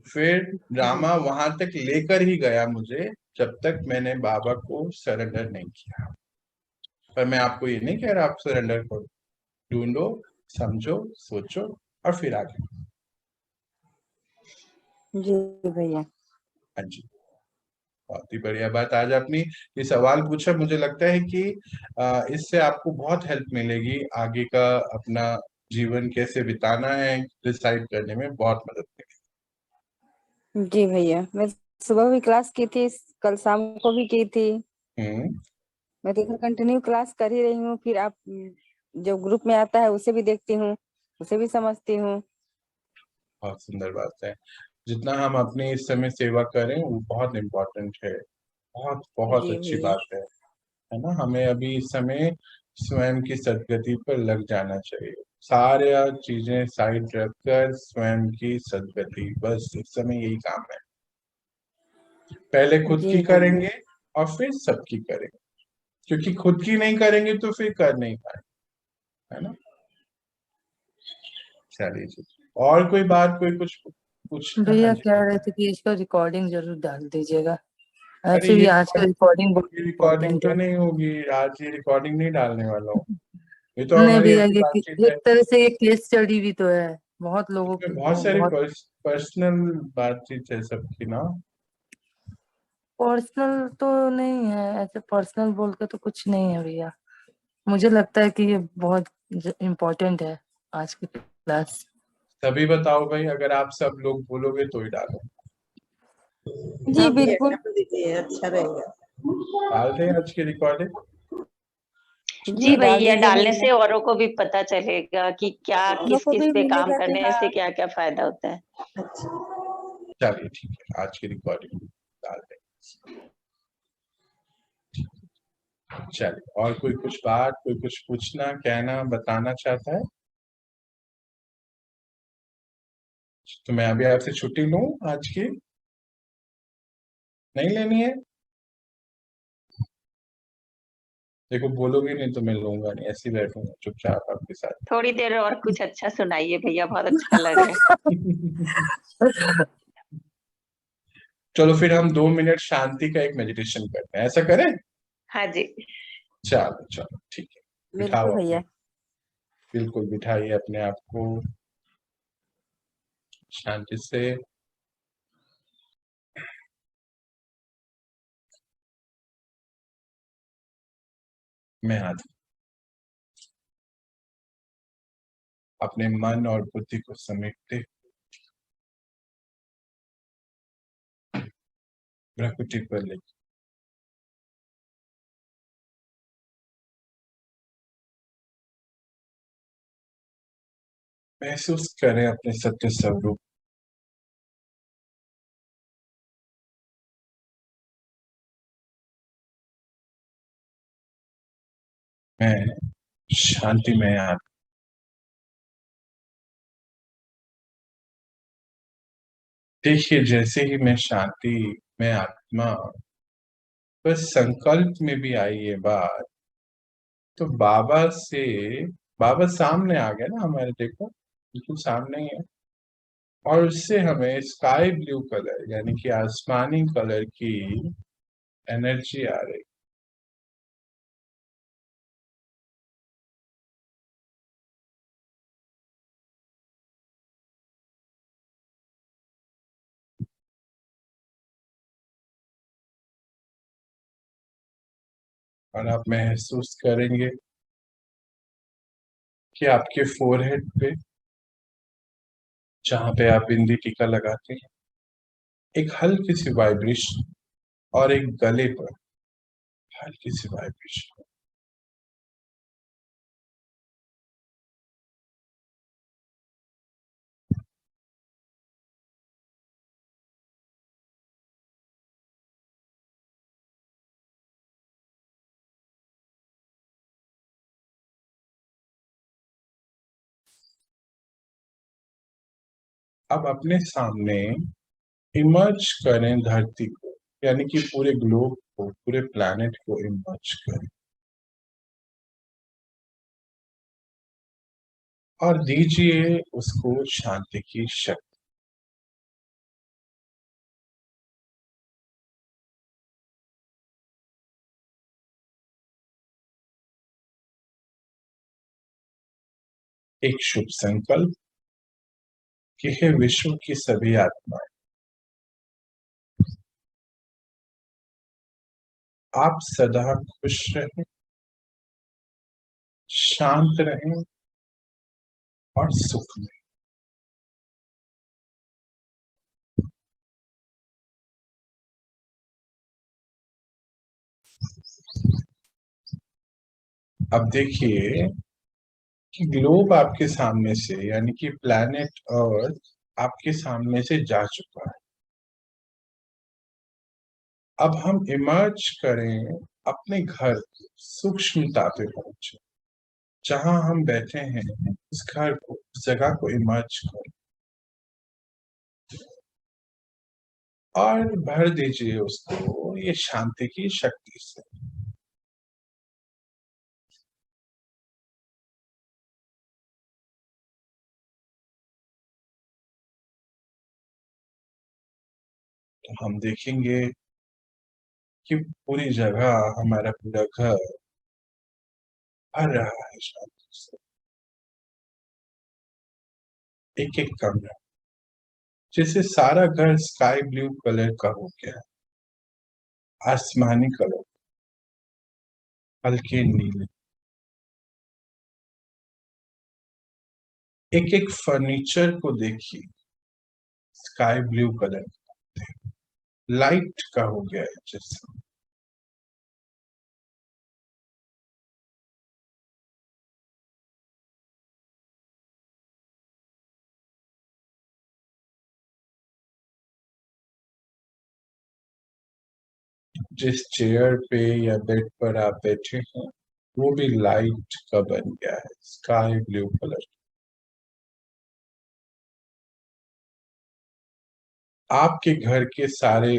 फिर जी। ड्रामा वहां तक लेकर ही गया मुझे, जब तक मैंने बाबा को सरेंडर नहीं किया। पर मैं आपको ये नहीं कह रहा आप सरेंडर करो, ढूंढो, समझो, सोचो और फिर आगे। जी भैया। हाँ जी, बहुत ही बढ़िया बात। आज आपने ये सवाल पूछा, मुझे लगता है कि इससे आपको बहुत हेल्प मिलेगी, आगे का अपना जीवन कैसे बिताना है डिसाइड करने में बहुत मदद मिलेगी। जी भैया, मैं सुबह भी क्लास की थी, कल शाम को भी की थी। मैं तो कंटिन्यू क्लास कर ही रही हूँ। फिर आप जो ग्रुप में आता है उसे भी देखती हूँ, उसे भी समझती हूँ। बहुत सुंदर बात है। जितना हम अपनी इस समय सेवा करें वो बहुत इम्पोर्टेंट है, बहुत बहुत जी अच्छी भैया। बात है ना। हमें अभी इस समय स्वयं की सदगति पर लग जाना चाहिए। सारे चीजें साइड रखकर स्वयं की सदगति, बस इस समय यही काम है। पहले खुद जी की भैया। करेंगे और फिर सबकी करेंगे, क्योंकि खुद की नहीं करेंगे तो फिर कर नहीं पाएंगे, है ना। चलिए जी, और कोई बात, कोई कुछ पूछना? हाँ भैया जी। कह रहे थे कि इसका रिकॉर्डिंग जरूर डाल दीजिएगा। अरे ऐसे भी आज का रिकॉर्डिंग बहुत ये रिकॉर्डिंग इम्पोर्टेंट तो है। नहीं होगी आज, ये रिकॉर्डिंग नहीं डालने वाला हूँ। ये तो नहीं हमारी भैया, अभी ये बातचीत है। एक तरह से ये केस स्टडी भी तो है, बहुत लोगों इसमें की बहुत सारी बहुत पर्सनल बातचीत है सबकी ना। पर्सनल तो नहीं है, ऐसे पर्सनल बोल के तो कुछ नहीं है भैया। मुझे लगता है कि ये बहुत इम्पोर्टेंट है आज की क्लास। तभी बताओ भाई, अगर आप सब लोग बोलोगे तो ही डालो। जी आप ये बिल्कुल। कर दीजिए, अच्छा रहेगा। डाल दें आज की रिकॉर्डिंग। जी जी डाल भैया, दीजिए डालने भैया। से औरों को भी पता चलेगा कि क्या औरों किस को किस भी पे काम मिलेगा कि करने हाँ। से क्या क्या फायदा होता है। चलिए ठीक है, आज की रिकॉर्डिंग डाल दें। चलिए, और कोई कुछ बात, कोई कुछ पूछना, कहना, बताना चाहता है तो मैं अभी आपसे छुट्टी लूं आज की? नहीं लेनी है? देखो बोलोगे नहीं तो मैं लूंगा नहीं, ऐसे ही बैठूंगा चुपचाप आपके साथ। थोड़ी देर और कुछ अच्छा सुनाइए भैया, बहुत अच्छा लग रहा है। चलो फिर हम 2 मिनट शांति का एक मेडिटेशन करते हैं, ऐसा करें? हाँ जी। चलो चलो ठीक है, बिल्कुल बिठाओ अपने, भैया। बिल्कुल बिठाइए अपने आप को शांति से। मैं हाथ अपने मन और बुद्धि को समेटते भ्रकुटी पर ले महसूस करें अपने सत्य स्वरूप। मैं शांति में देखिए, जैसे ही मैं शांति में आत्मा बस संकल्प में भी आई ये बात, तो बाबा सामने आ गया ना हमारे, देखो बिल्कुल सामने ही है। और उससे हमें स्काई ब्लू कलर यानी कि आसमानी कलर की एनर्जी आ रही। और आप महसूस करेंगे कि आपके फोरहेड पे, जहां पे आप बिंदी टीका लगाते हैं, एक हल्की सी वाइब्रेशन, और एक गले पर हल्की सी वाइब्रेशन। अब अपने सामने इमर्ज करें धरती को, यानी कि पूरे ग्लोब को, पूरे प्लैनेट को इमर्ज करें और दीजिए उसको शांति की शक्ति। एक शुभ संकल्प कि हे विश्व की सभी आत्माएं, आप सदा खुश रहें, शांत रहें और सुख में। अब देखिए कि ग्लोब आपके सामने से, यानी कि प्लैनेट अर्थ आपके सामने से जा चुका है। अब हम इमर्ज करें अपने घर सूक्ष्मता पे पहुंचे, जहां हम बैठे हैं उस घर को, उस जगह को इमर्ज करें और भर दीजिए उसको ये शांति की शक्ति से। तो हम देखेंगे कि पूरी जगह, हमारा पूरा घर भर रहा है शांति से। एक एक कमरा, जैसे सारा घर स्काई ब्लू कलर का हो गया, आसमानी कलर, हल्के नीले। एक एक फर्नीचर को देखिए स्काई ब्लू कलर, लाइट का हो गया है जैसे। जिस चेयर पे या बेड पर आप बैठे हैं वो भी लाइट का बन गया है, स्काई ब्लू कलर। आपके घर के सारे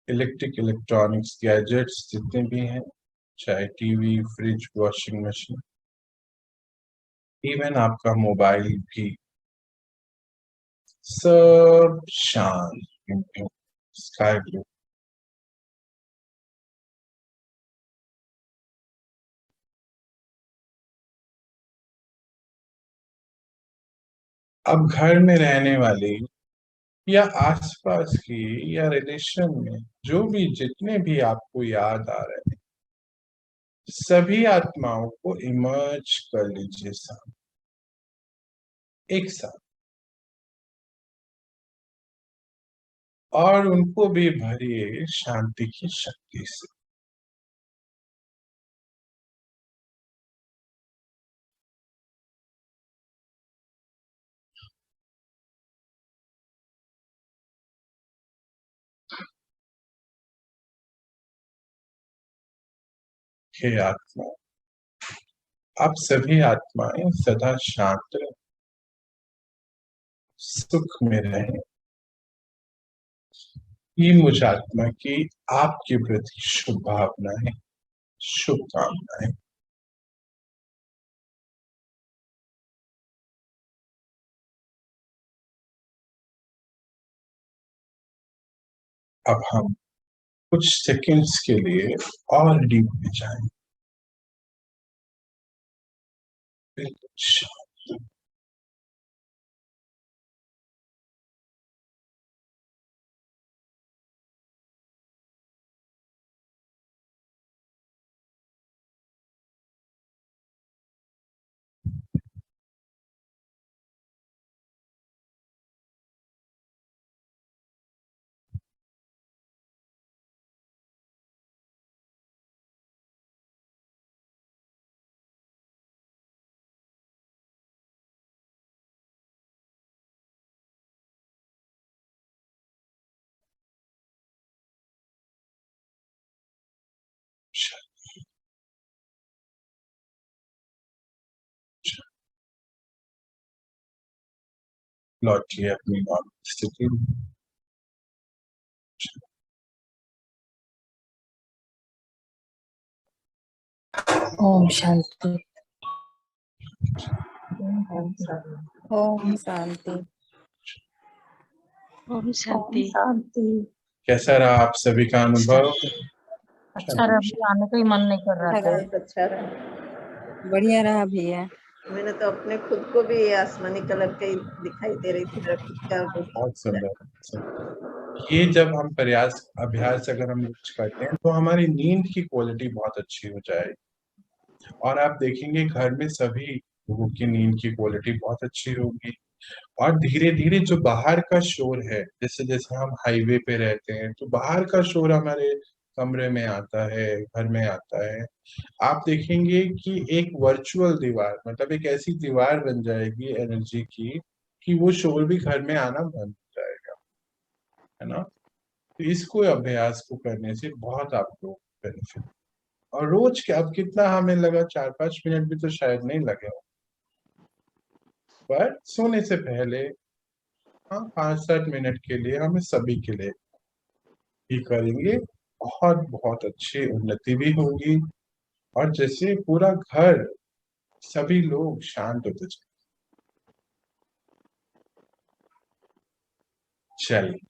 इलेक्ट्रॉनिक्स गैजेट्स जितने भी हैं, चाहे TV, fridge, washing machine, even आपका मोबाइल भी, सब शांत, स्काई ब्लू। अब घर में रहने वाले या आसपास की या रिलेशन में जो भी जितने भी आपको याद आ रहे हैं, सभी आत्माओं को इमर्ज कर लीजिए साथ, एक साथ, और उनको भी भरिए शांति की शक्ति से। हे आत्मा, आप सभी आत्माएं सदा शांत रहें, सुख में रहें। ये मुझ आत्मा की आपके प्रति शुभ भावनाएं, शुभकामनाएं। अब हम कुछ सेकंड्स के लिए और डीप में जाएं, बिल्कुल शांत। लौटिए अपनी नॉर्मल स्थिति में। ओम शांति। ओम शांति। ओम शांति। कैसा रहा आप सभी का अनुभव? अच्छा रहा, अभी आने का ही मन नहीं कर रहा था। बहुत अच्छा रहा। बढ़िया रहा भैया। मैंने तो अपने खुद को भी ये आसमानी कलर का ही दिखाई दे रही थी, मेरा खुद का भी। बहुत सुंदर। ये जब हम अभ्यास अगर हम कुछ करते हैं तो हमारी नींद की क्वालिटी बहुत अच्छी हो जाएगी, और आप देखेंगे घर में सभी लोगों की नींद की क्वालिटी बहुत अच्छी होगी। और धीरे धीरे जो बाहर का शोर है, जैसे जैसे हम हाईवे पे रहते हैं तो बाहर का शोर हमारे कमरे में आता है, घर में आता है। आप देखेंगे कि एक वर्चुअल दीवार, मतलब एक ऐसी दीवार बन जाएगी एनर्जी की कि वो शोर भी घर में आना बंद हो जाएगा, है ना। तो इसको अभ्यास को करने से बहुत आपको बेनिफिट। और रोज के अब कितना हमें लगा, 4-5 मिनट भी तो शायद नहीं लगे हो, पर सोने से पहले हाँ 5-7 मिनट के लिए हमें सभी के लिए ही करेंगे, बहुत बहुत अच्छी उन्नति भी होगी। और जैसे पूरा घर, सभी लोग शांत होते चले। चलिए